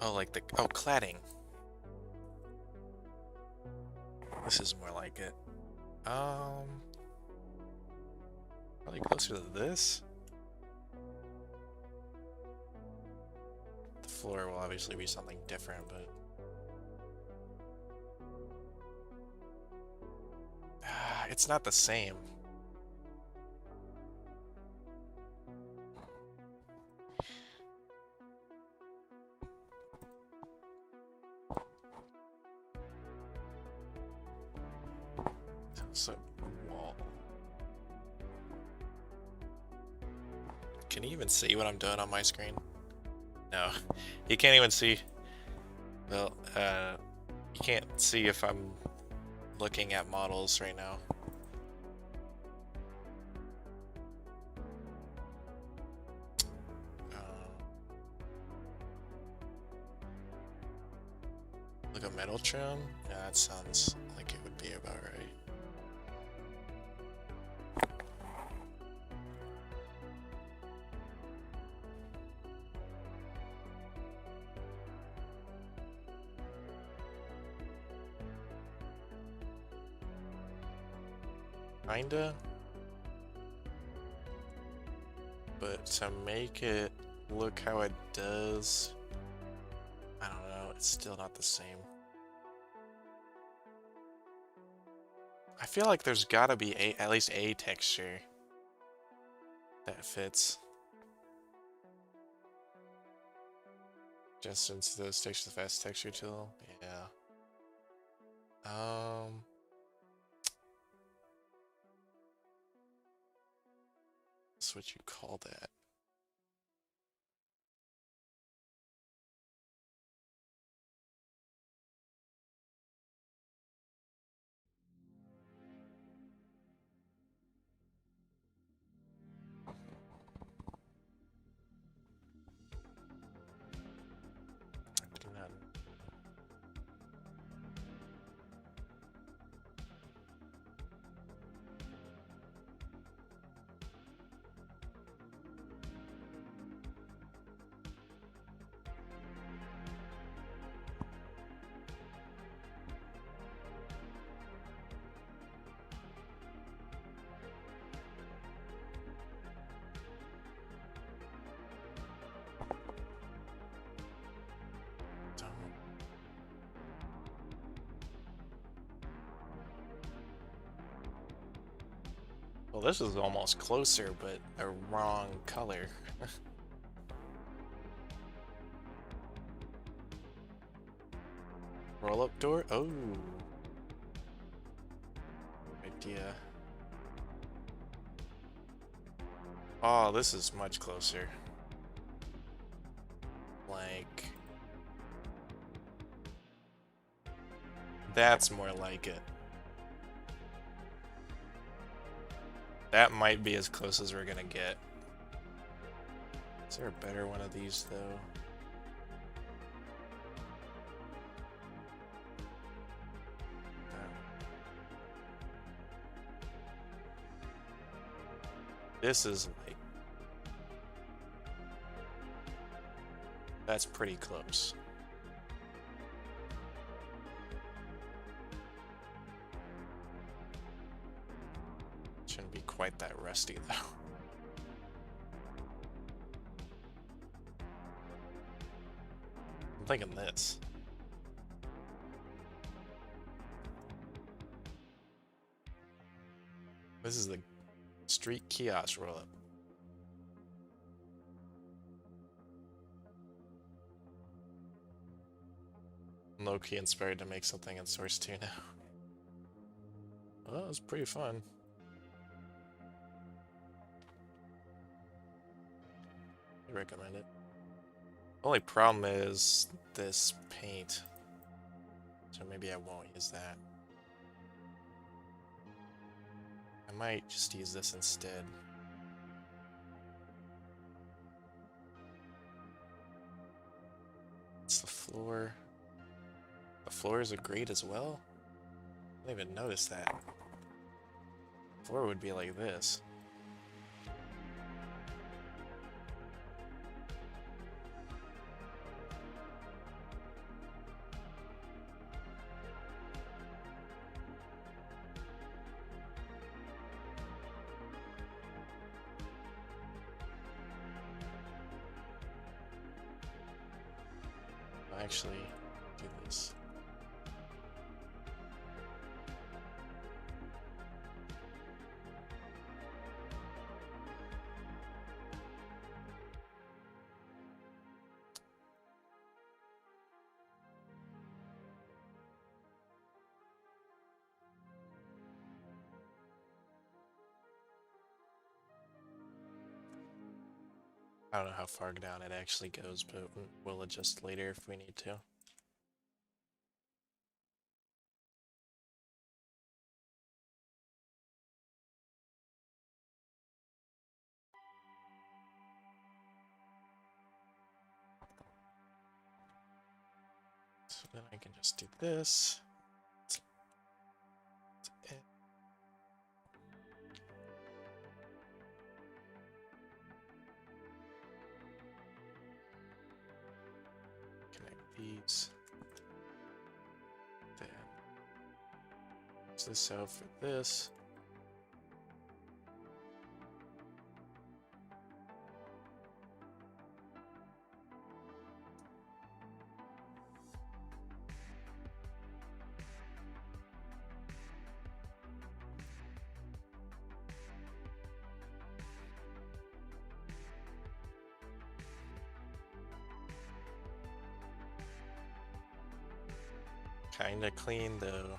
Speaker 1: Oh, like the, oh, cladding. This is more like it. Probably closer to this. The floor will obviously be something different, but it's not the same. So, wall. Can you even see what I'm doing on my screen? No, you can't even see. Well, you can't see if I'm looking at models right now. Like a metal trim? Yeah, that sounds like it would be about right. Kinda. But to make it look how it does, I don't know, it's still not the same. I feel like there's gotta be at least a texture that fits. Just into those texture, the fast texture tool, yeah. That's what you call that. I do not. Well, this is almost closer, but a wrong color. Roll-up door? Oh. Idea. Oh, this is much closer. Like... That's more like it. That might be as close as we're gonna get. Is there a better one of these, though? This is like, that's pretty close. Shouldn't be quite that rusty though. I'm thinking this. This is the street kiosk roll up. Low-key inspired to make something in Source 2 now. Well, that was pretty fun. I recommend it. Only problem is this paint. So maybe I won't use that. I might just use this instead. It's the floor. The floors are great as well. I didn't even notice that. The floor would be like this. I'll actually do this. I don't know how far down it actually goes, but we'll adjust later if we need to. So then I can just do this. Connect these. Then use this out for this. Kinda clean though.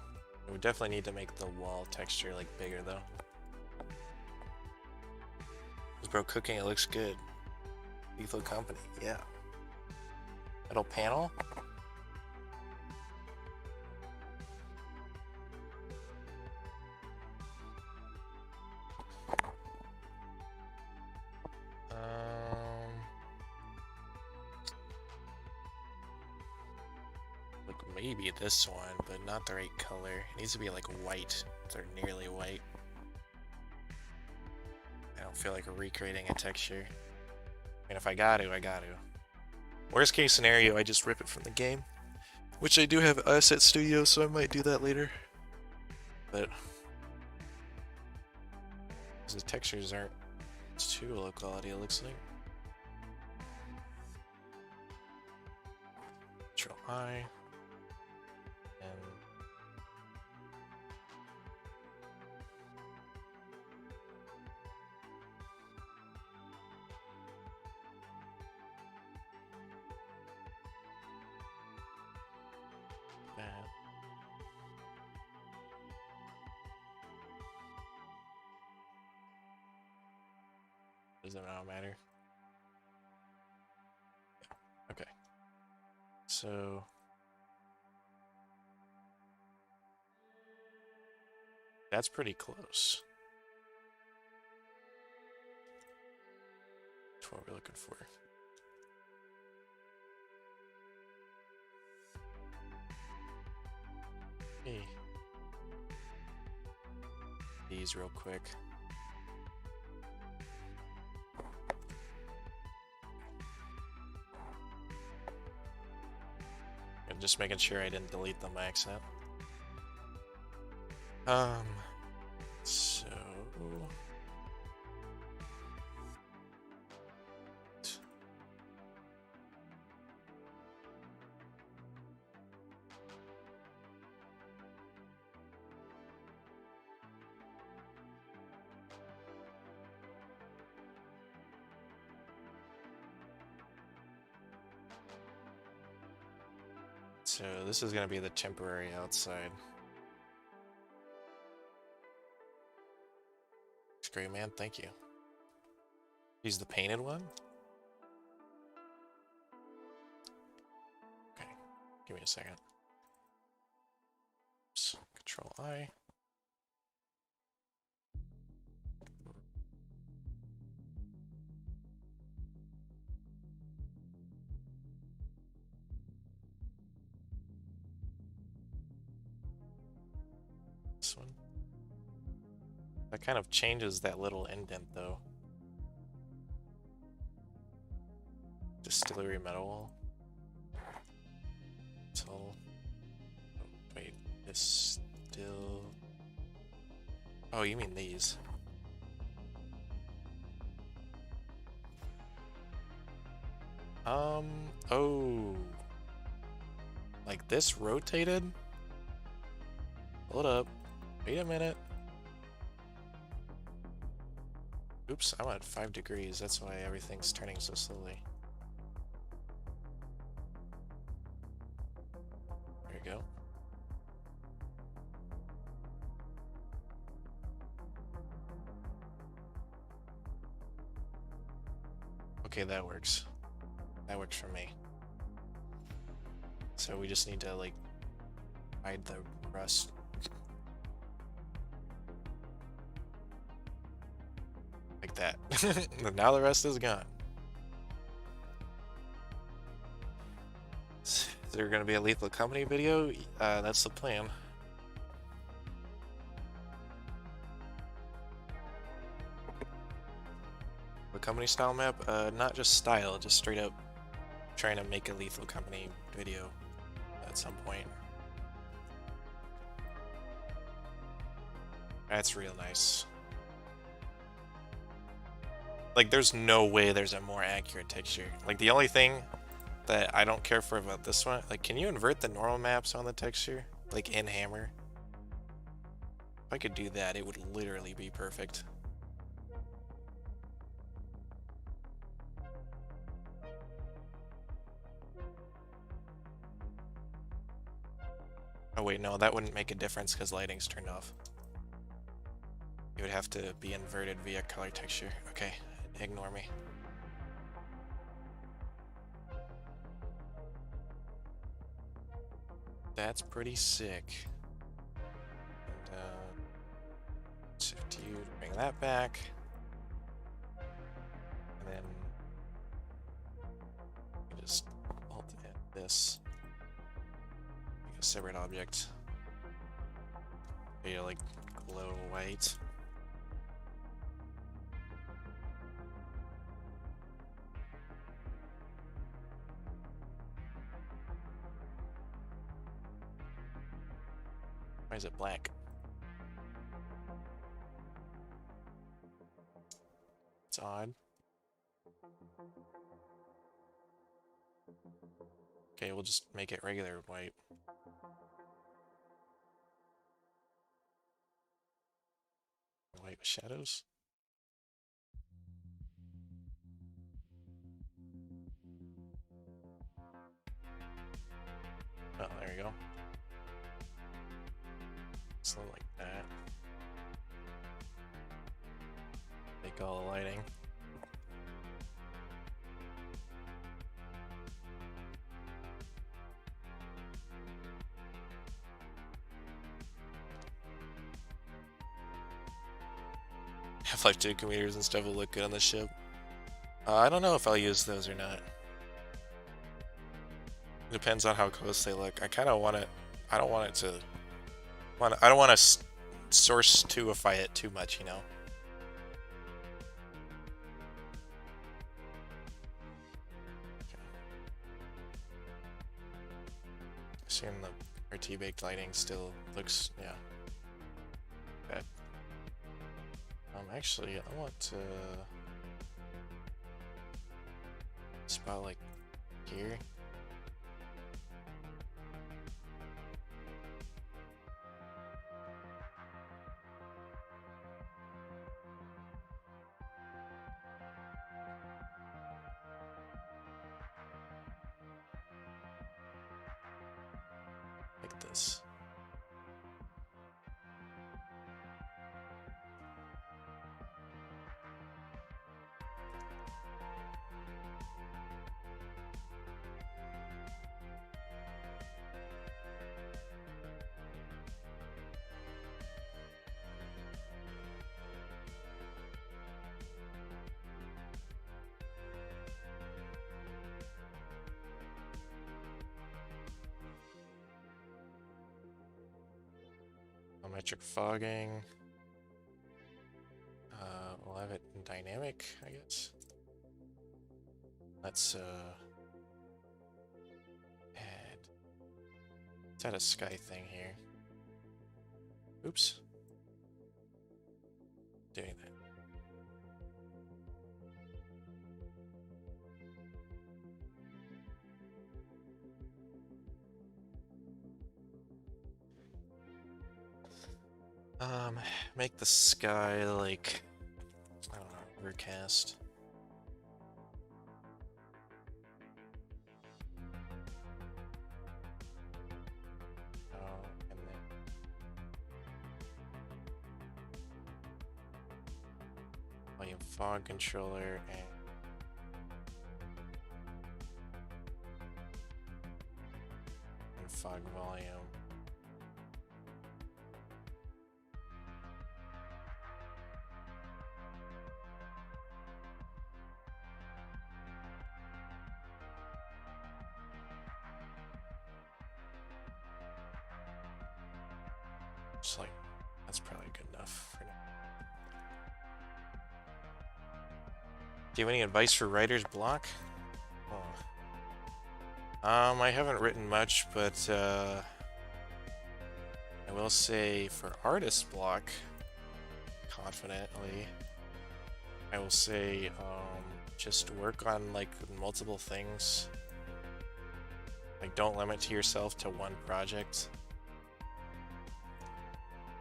Speaker 1: We definitely need to make the wall texture like bigger though. Bro, cooking, it looks good. Lethal Company, yeah. Metal panel? Maybe this one, but not the right color. It needs to be like white, or nearly white. I don't feel like recreating a texture. I mean, if I got to, I got to. Worst case scenario, I just rip it from the game. Which I do have Asset Studio, so I might do that later. But the textures aren't too low quality, it looks like. Control I. And that. Doesn't now matter. Okay. So that's pretty close. That's what we're looking for. Hey. These real quick. just making sure I didn't delete them by accident. So... So this is going to be the temporary outside. It's great, man. Thank you. Use the painted one? Okay. Give me a second. Oops. Control I. This one. That kind of changes that little indent though. Distillery metal wall. Until... Oh, wait, this still... Oh, you mean these. Oh. Like this rotated? Hold up. Wait a minute. Oops, I'm at 5 degrees. That's why everything's turning so slowly. There you go. Okay, that works. That works for me. So we just need to, like, hide the rust. Like that. Now the rest is gone. Is there gonna be a Lethal Company video? That's the plan. The company style map? Not just style, just straight up trying to make a Lethal Company video at some point. That's real nice. Like, there's no way there's a more accurate texture. Like, the only thing that I don't care for about this one, like, can you invert the normal maps on the texture? Like, in Hammer? If I could do that, it would literally be perfect. Oh wait, no, that wouldn't make a difference because lighting's turned off. It would have to be inverted via color texture. Okay, ignore me. That's pretty sick. And, shift U to bring that back. And then just alt add this. Make a separate object. Maybe like glow white. Why is it black? It's odd. Okay, we'll just make it regular white. White with shadows. Oh, there you go. Something like that. Make all the lighting. Half-Life 2 commuters and stuff will look good on the ship. I don't know if I'll use those or not. Depends on how close they look. I kind of want it. I don't want it to. I don't want to source 2ify it too much, you know. assume the RT baked lighting still looks, yeah, bad. Actually, I want to spot like here. Like this. Metric fogging. We'll have it in dynamic, I guess. Let's add a sky thing here. Oops. Doing that. Make the sky like, I don't know, overcast. And then volume fog controller and fog volume. Just like, that's probably good enough for now. Do you have any advice for writer's block? Oh. I haven't written much, but I will say for artist block, confidently, I will say just work on like multiple things. Like, don't limit to yourself to one project.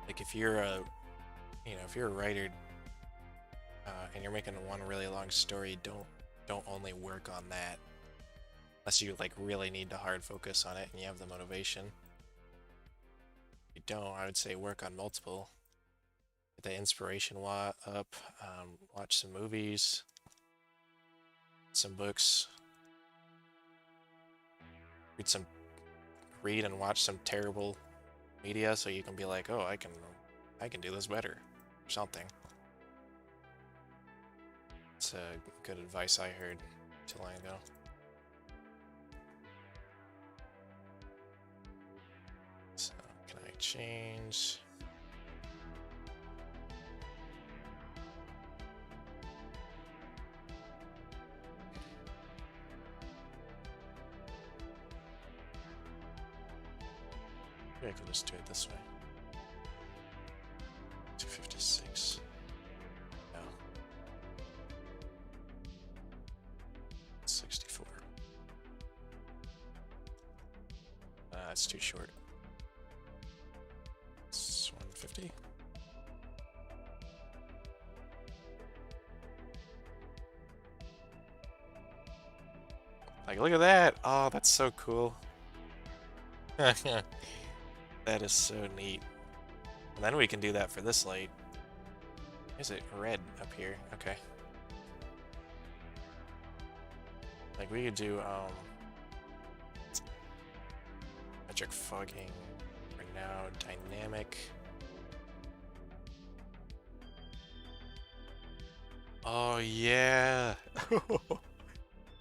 Speaker 1: Like, if you're a, if you're a writer and you're making one really long story, don't only work on that. Unless you like really need to hard focus on it and you have the motivation. If you don't, I would say work on multiple. Get the inspiration up, watch some movies, some books, read and watch some terrible media so you can be like, oh, I can do this better or something. It's a good advice I heard too long ago. So can I change? Maybe I can just do it this way. 256. No. 64. It's too short. It's 150. Like, look at that! Oh, that's so cool. That is so neat. And then we can do that for this light. Is it red up here? Okay. Like, we could do metric fogging for now, dynamic. Oh yeah.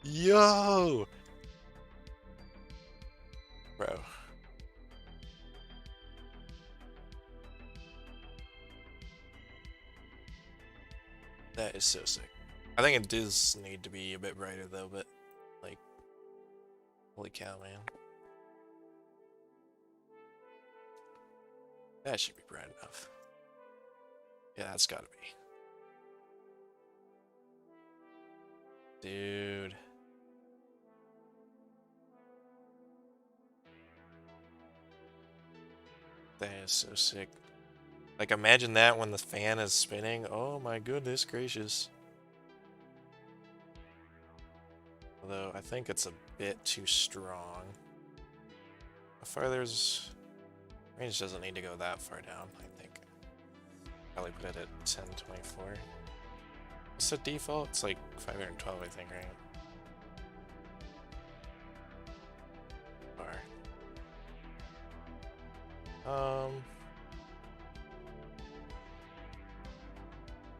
Speaker 1: Yo. Bro. That is so sick. I think it does need to be a bit brighter though, but like, holy cow, man. That should be bright enough. Yeah, that's gotta be. Dude. That is so sick. Like, imagine that when the fan is spinning. Oh my goodness gracious. Although, I think it's a bit too strong. How far there's... Range doesn't need to go that far down, I think. Probably put it at 1024. What's the default? It's like 512, I think, right?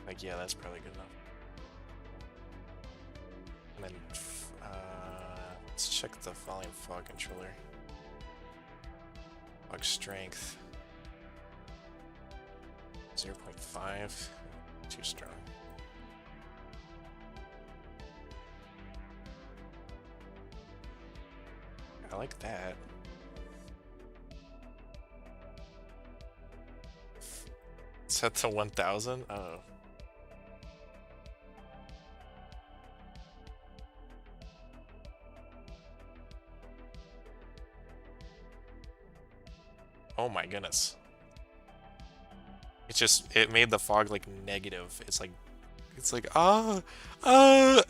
Speaker 1: Like, yeah, that's probably good enough. And then, let's check the volume fog controller. Fog strength. 0.5. Too strong. I like that. Set to 1000? Oh. Oh my goodness. It made the fog like negative. It's like ah. I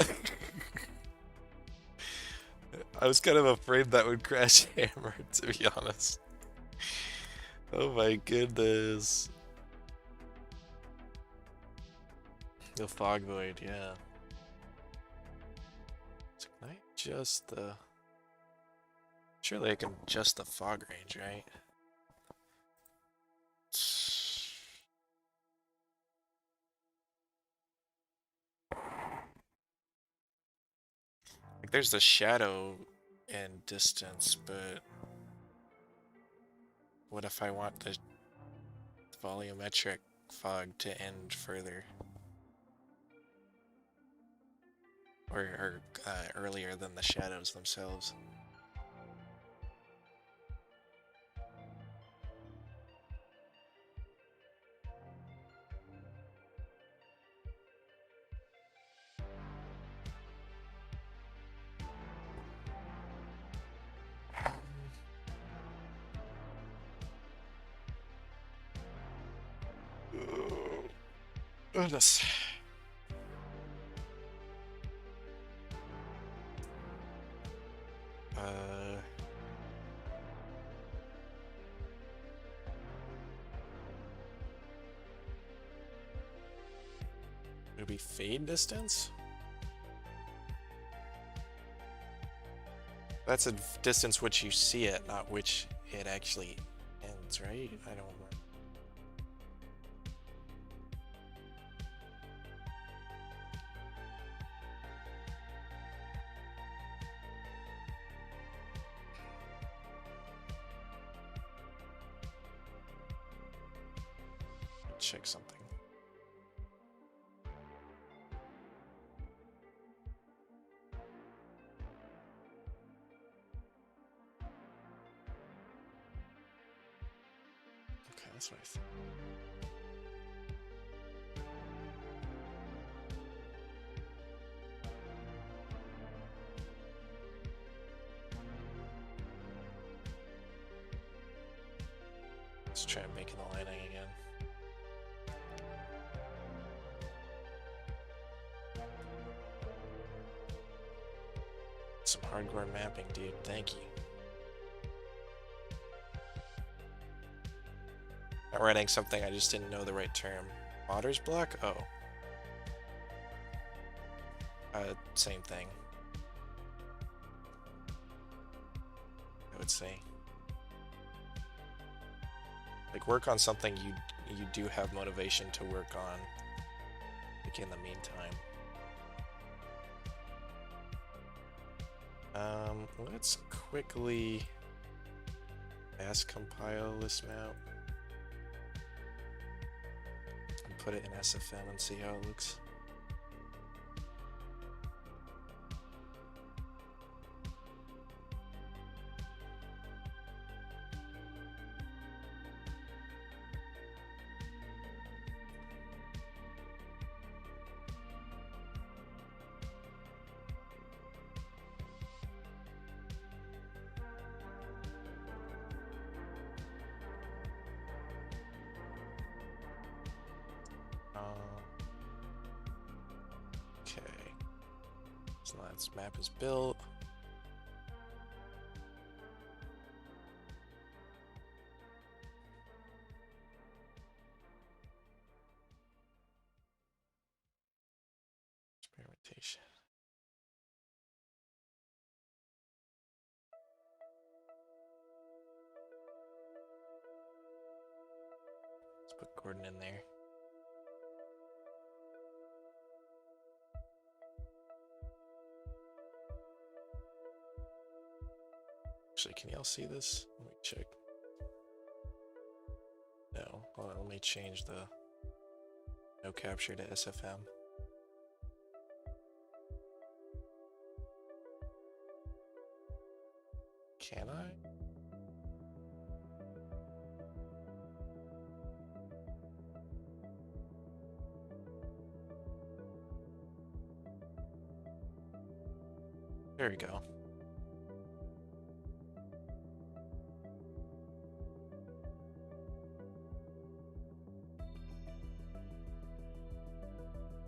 Speaker 1: was kind of afraid that would crash Hammer, to be honest. Oh my goodness. The fog void, yeah. So can I adjust the... Surely I can adjust the fog range, right? Like, there's the shadow and distance, but what if I want the volumetric fog to end further? Or earlier than the shadows themselves? Goodness. Would it be fade distance? That's a distance which you see it, not which it actually ends, right? I don't know. Check something. Okay, that's what I think. Let's try making the lighting again. Some hardcore mapping, dude. Thank you. Not writing something, I just didn't know the right term. Otter's block? Oh. Same thing. I would say. Like, work on something you do have motivation to work on. Like, in the meantime. Let's quickly fast compile this map and put it in SFM and see how it looks. This map is built. Experimentation. Let's put Gordon in there. Actually, can y'all see this? Let me check. No. Hold on, let me change the no capture to SFM. Can I? There we go.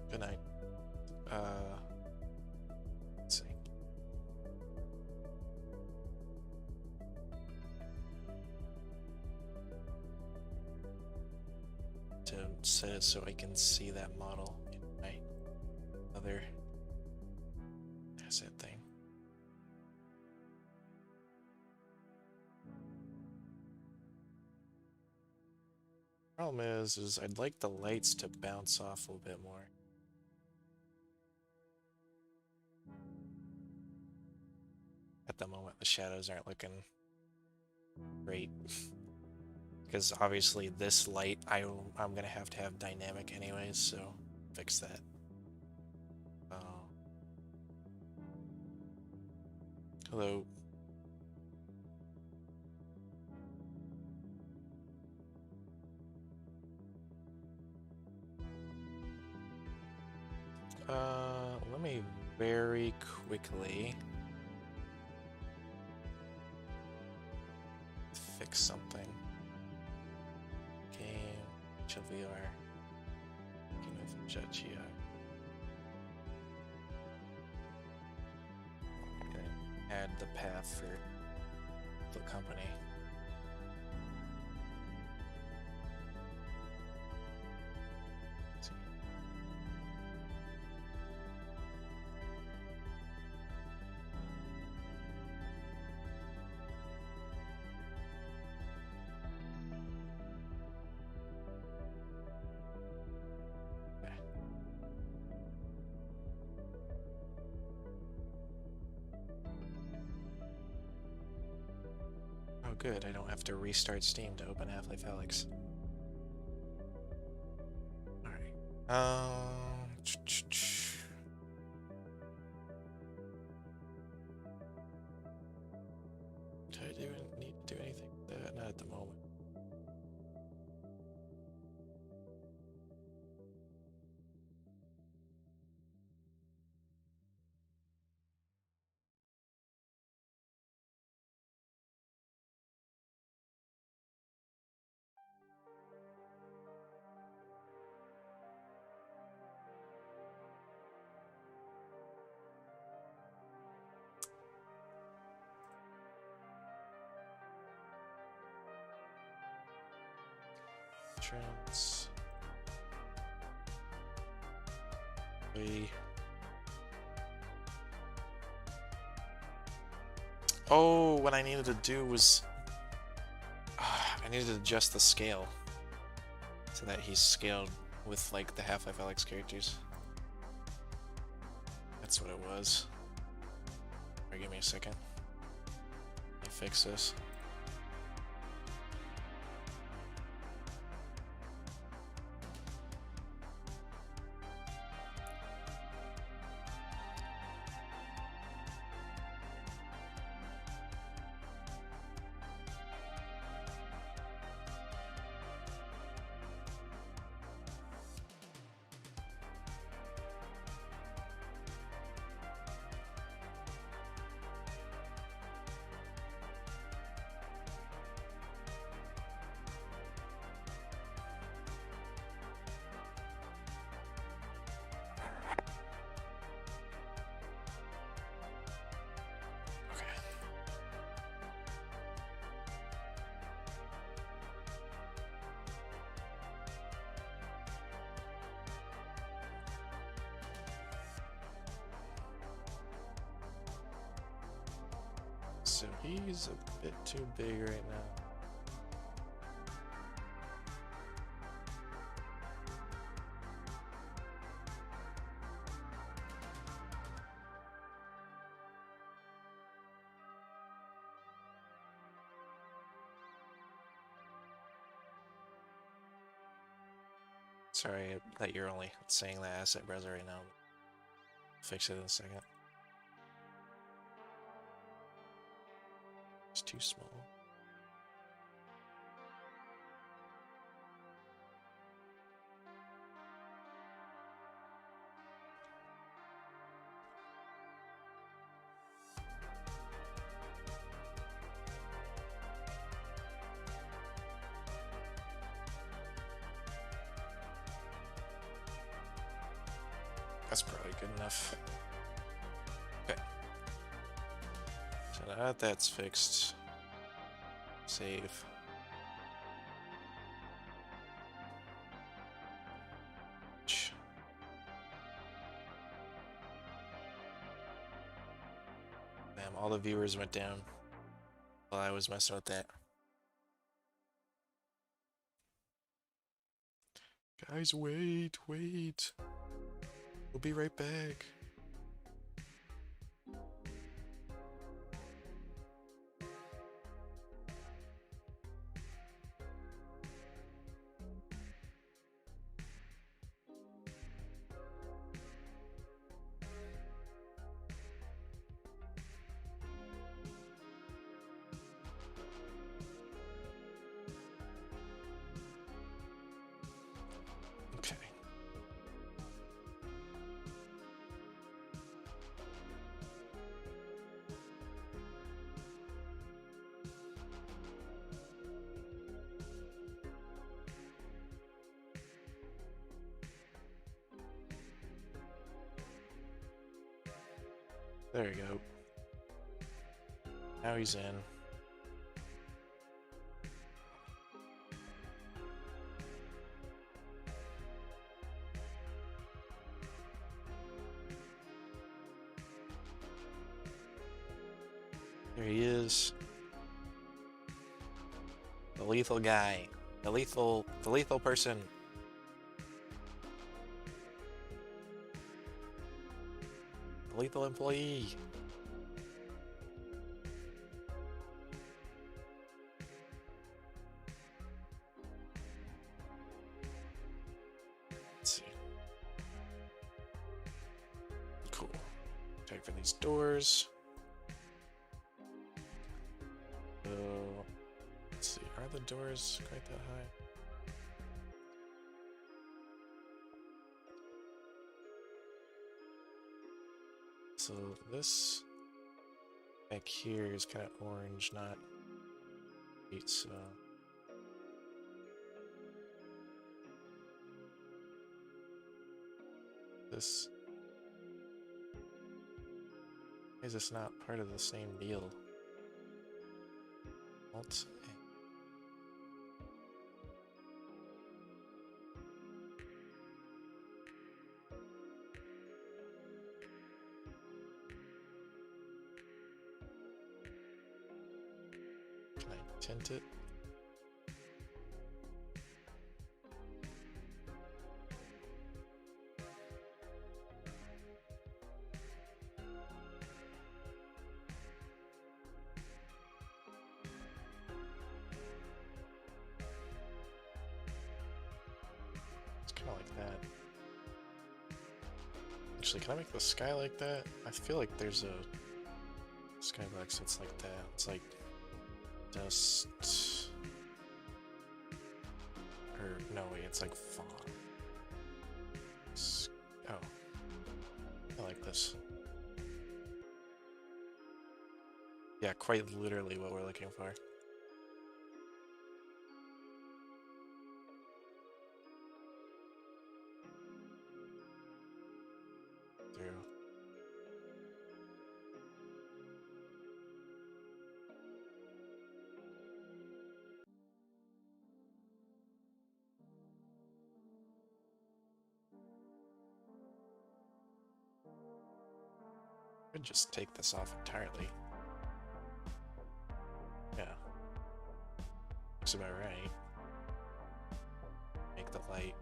Speaker 1: Good night. Let's see. To set it so I can see that model in my other asset thing. Problem is I'd like the lights to bounce off a little bit more. At the moment, the shadows aren't looking great. Because obviously this light, I'm going to have dynamic anyways, so fix that. Hello. Let me very quickly fix something. Game HLVR. Game of Jachia. Add the path for the company. Oh good, I don't have to restart Steam to open Half-Life Alyx. Alright. Do I need to do anything with that? Not at the moment. Trans. Oh, what I needed to do was I needed to adjust the scale so that he's scaled with like the Half-Life Alyx characters. That's what it was. Right, give me a second. Let me fix this. so he's a bit too big right now. Sorry that you're only saying that asset browser right now. Fix it in a second. It's too small. That's probably good enough. Okay. So now that that's fixed, save. Damn, all the viewers went down while I was messing with that. Guys, wait. We'll be right back. Okay. There you go. Now he's in. There he is. The lethal guy. The lethal person. The lethal employee. Let's see. Cool. Check for these doors. So, let's see. Are the doors quite that high? So this back here is kind of orange, not white, so this, why is this not part of the same deal? Alt A. Can I tint it? It's kind of like that. Actually, can I make the sky like that? I feel like there's a skybox that's like that. It's like dust. Or, no, wait, it's like fawn. Oh. I like this. Yeah, quite literally what we're looking for. Through. Could just take this off entirely. Looks about right. Make the light.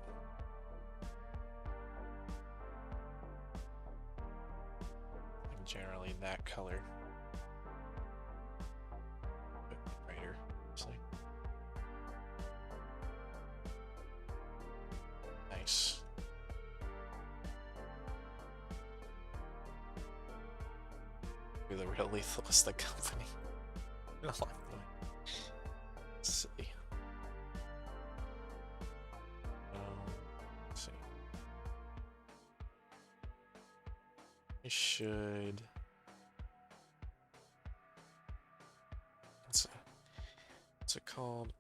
Speaker 1: Like generally that color. But brighter, it's like. Nice. You're the real lethalist, the company. No, silly. Let's see. I should. What's it called?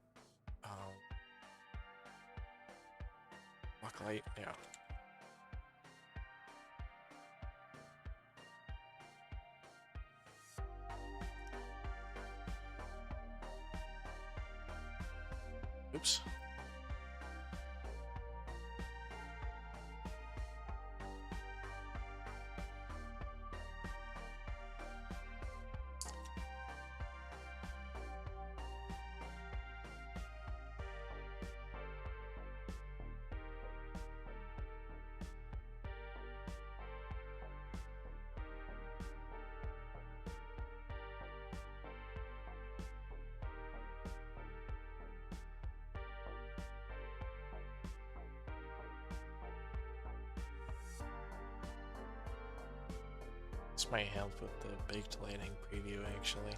Speaker 1: Block light. Yeah. Oops. This might help with the baked lighting preview, actually.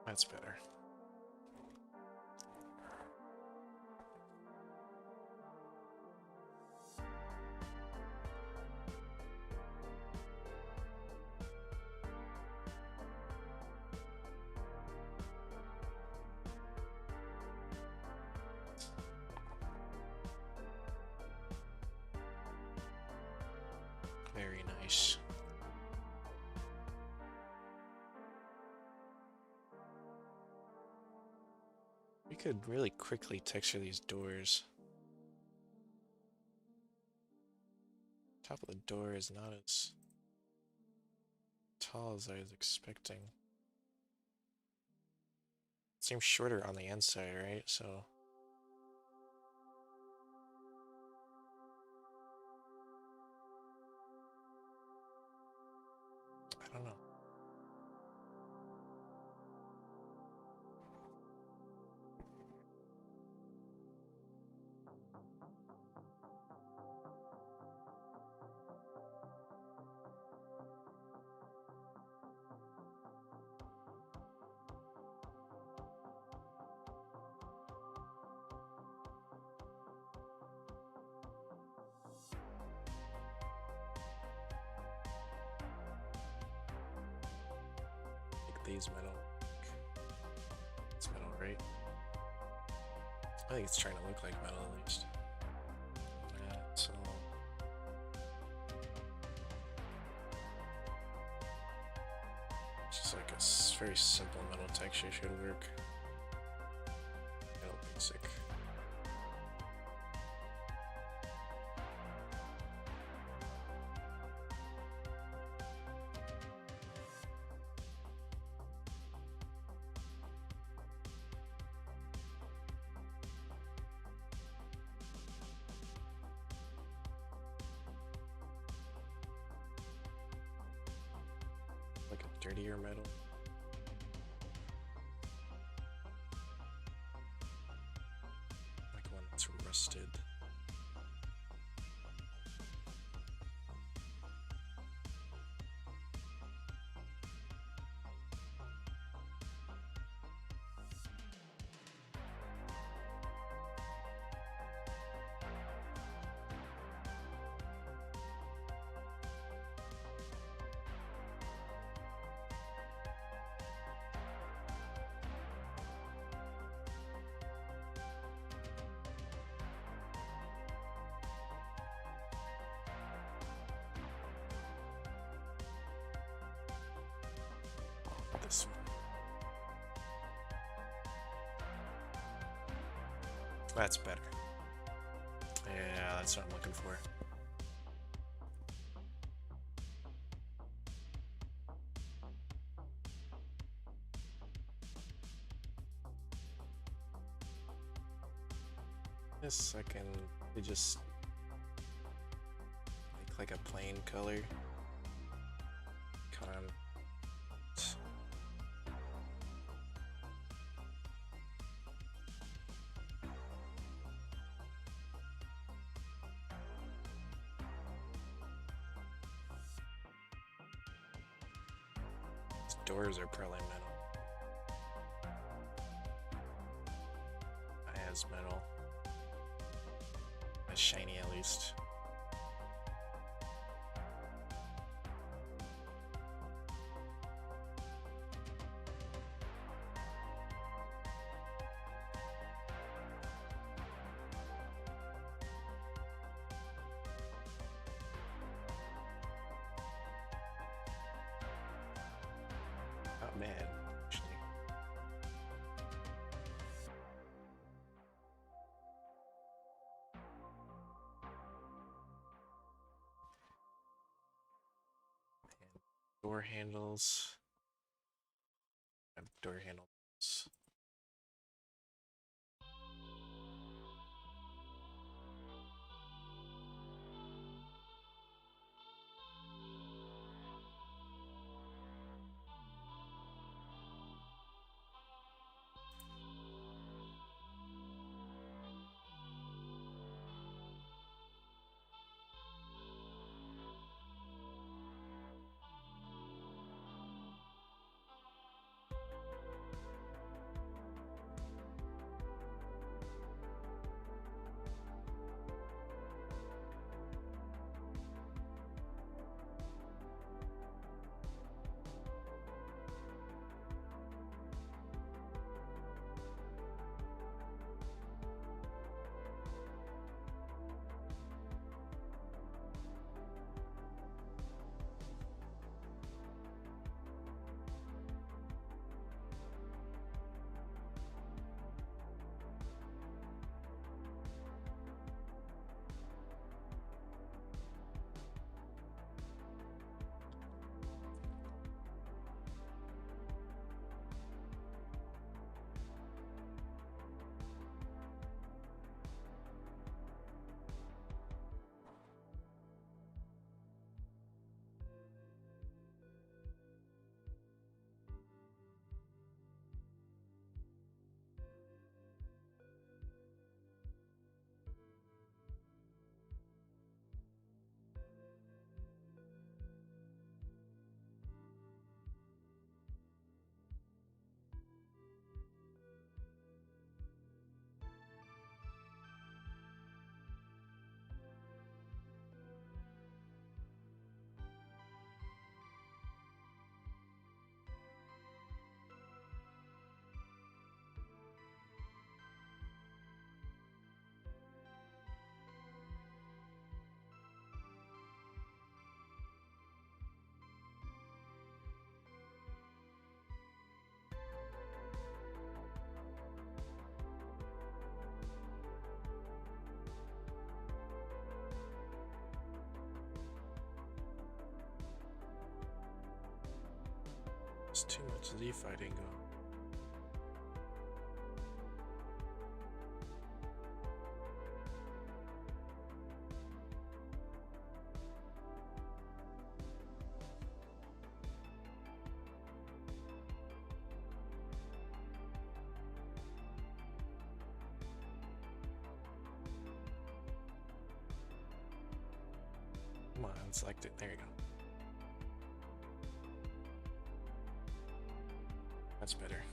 Speaker 1: That's better. Very nice. We could really quickly texture these doors. Top of the door is not as tall as I was expecting. It seems shorter on the inside, right? So I don't know. These metal. It's metal, right? I think it's trying to look like metal at least. So just like a very simple metal texture should work. Metal basic. sturdier metal. Like one that's rusted. This one. That's better. Yeah, that's what I'm looking for. This I can just make like a plain color. Come on. These doors are probably metal. As metal. As shiny at least. Not mad, actually. And door handles. Door handles. There's too much Z fighting going. Come on, select it. There you go. That's better.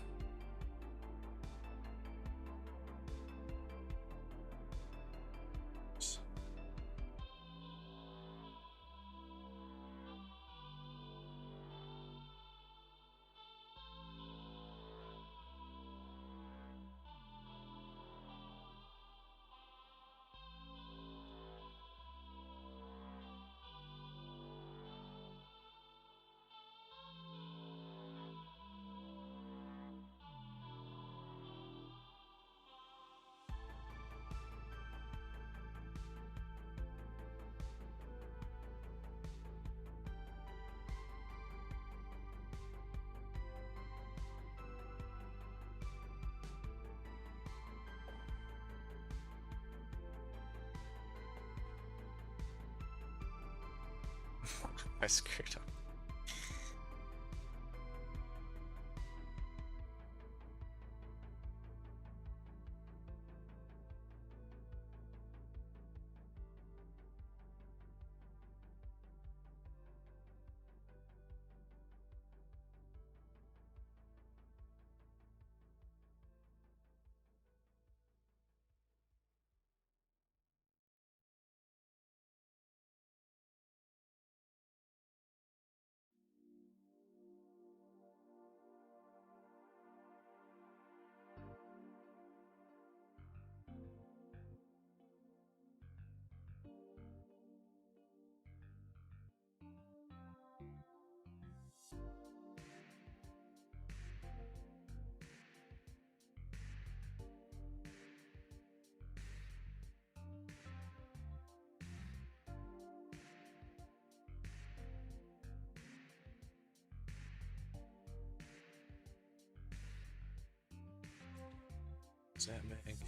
Speaker 1: I screwed up. Does that make?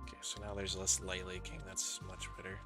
Speaker 1: Okay, so now there's less light leaking. That's much better.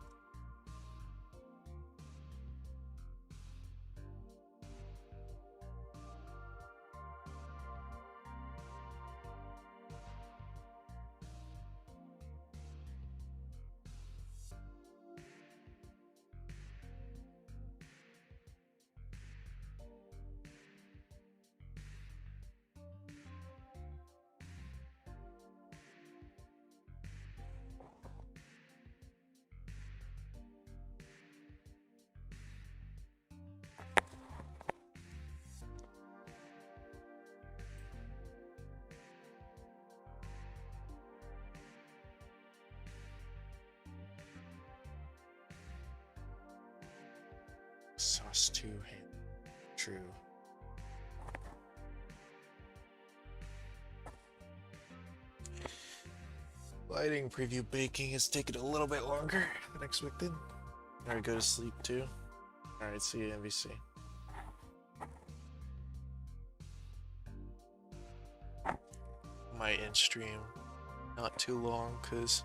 Speaker 1: Sauce 2 hand. True. Lighting preview baking is taking a little bit longer than expected. Alright, go to sleep too. Alright, see you MVC. Might end stream not too long because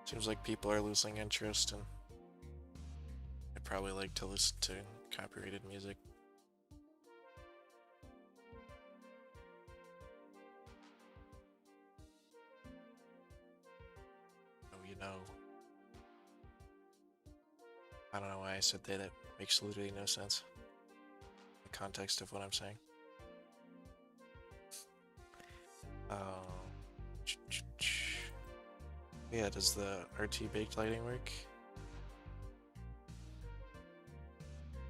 Speaker 1: seems like people are losing interest and I'd probably like to listen to copyrighted music. Oh, you know. I don't know why I said that. It makes literally no sense. The context of what I'm saying. Yeah, does the RT baked lighting work?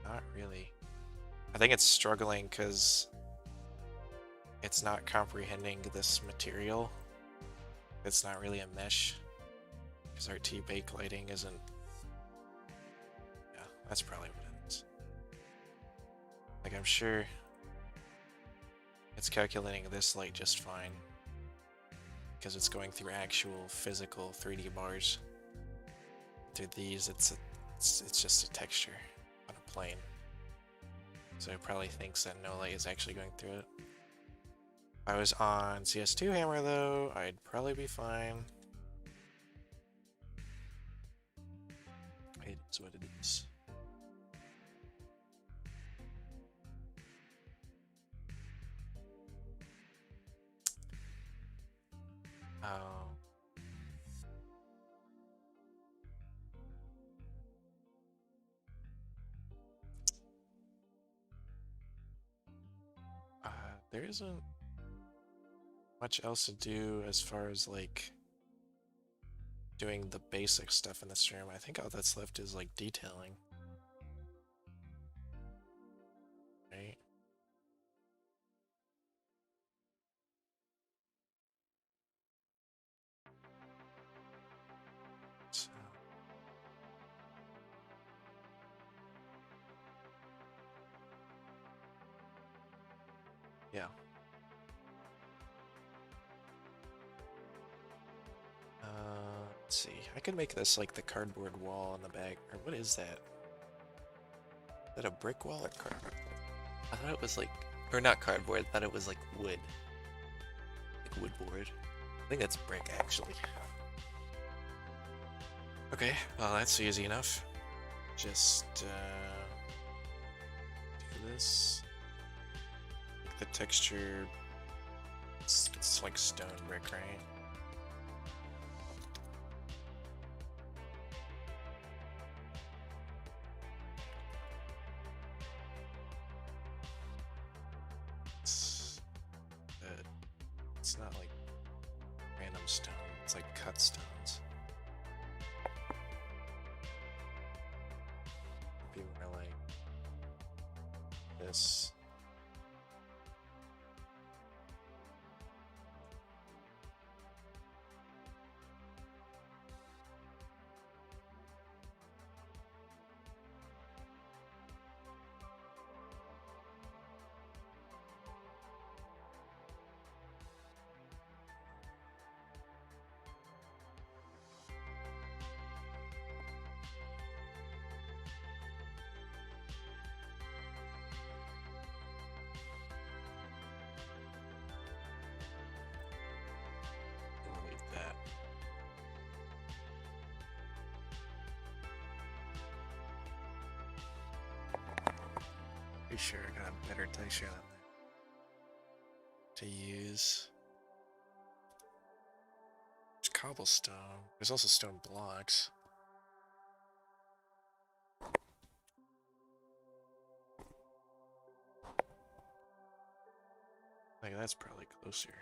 Speaker 1: Not really. I think it's struggling because it's not comprehending this material. It's not really a mesh. Because RT baked lighting isn't. Yeah, that's probably what it is. Like, I'm sure it's calculating this light just fine. Because it's going through actual physical 3D bars. Through these, it's just a texture on a plane. So it probably thinks that no light is actually going through it. If I was on CS2 Hammer though, I'd probably be fine. It is what it is. there isn't much else to do as far as like doing the basic stuff in this room. I think all that's left is like detailing. Right? So, yeah. Let's see. I could make this like the cardboard wall in the back. Or what is that? Is that a brick wall or cardboard? I thought it was like, or not cardboard. I thought it was like wood, like wood board. I think that's brick actually. Okay, well that's easy enough. Just do this. Make the texture. It's like stone brick, right? It's not like random stone. It's like cut stones. Be more like this. Leave that. Pretty sure I got a better texture than that to use. There's cobblestone. There's also stone blocks. Like that's probably closer.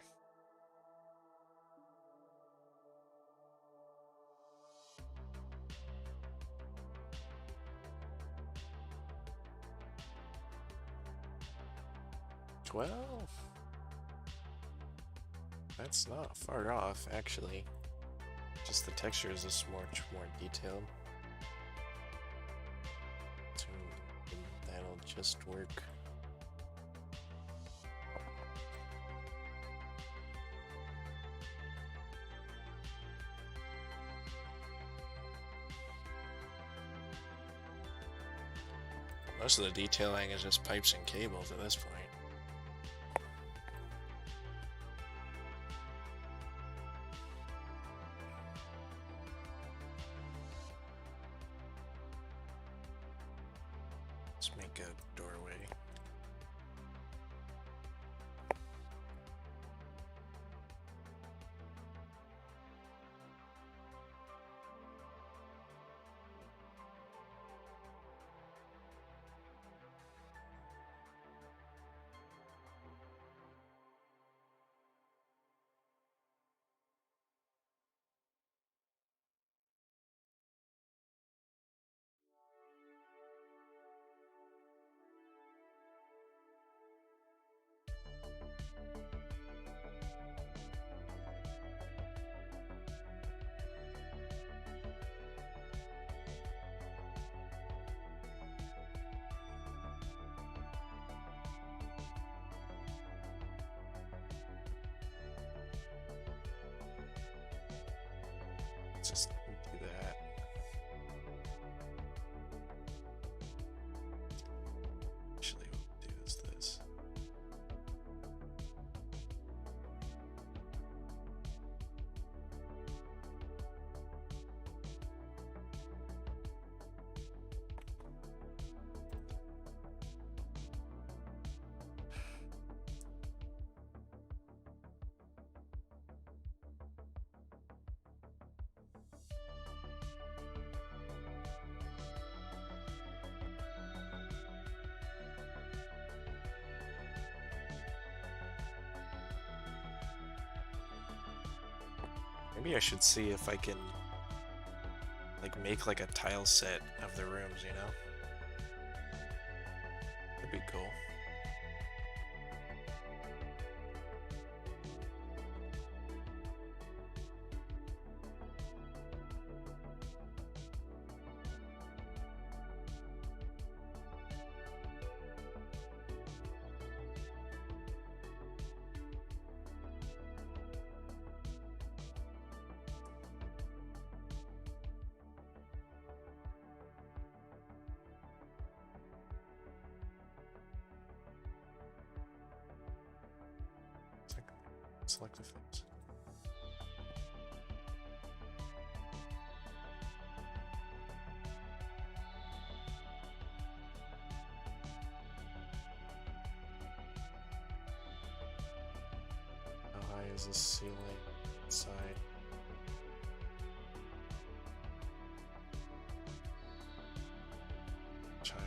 Speaker 1: Well, that's not far off, actually. Just the texture is just much more detailed. So that'll just work. Most of the detailing is just pipes and cables at this point. Let's make a doorway. Just do that. Actually, what we'll do is this. Maybe I should see if I can like make like a tile set of the rooms, you know? That'd be cool. Select the face. How high is the ceiling inside? Much higher.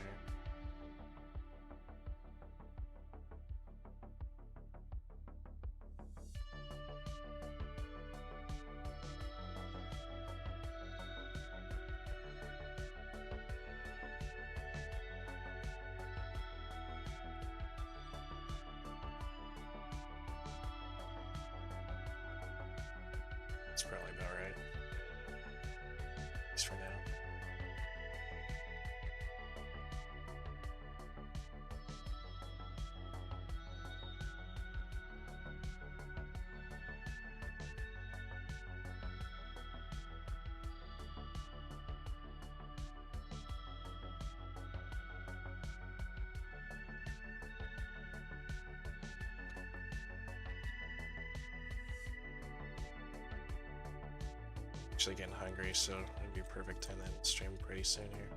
Speaker 1: That's probably about right. At least for now. Actually getting hungry, so it'd be a perfect time to end the stream pretty soon here.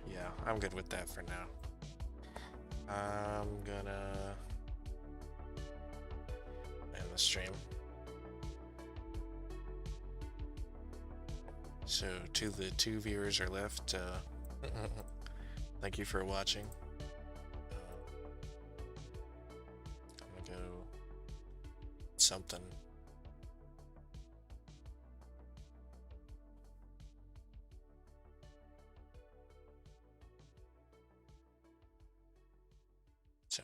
Speaker 1: Yeah, I'm good with that for now. I'm gonna end the stream. So to the 2 viewers are left, thank you for watching. I'm gonna go something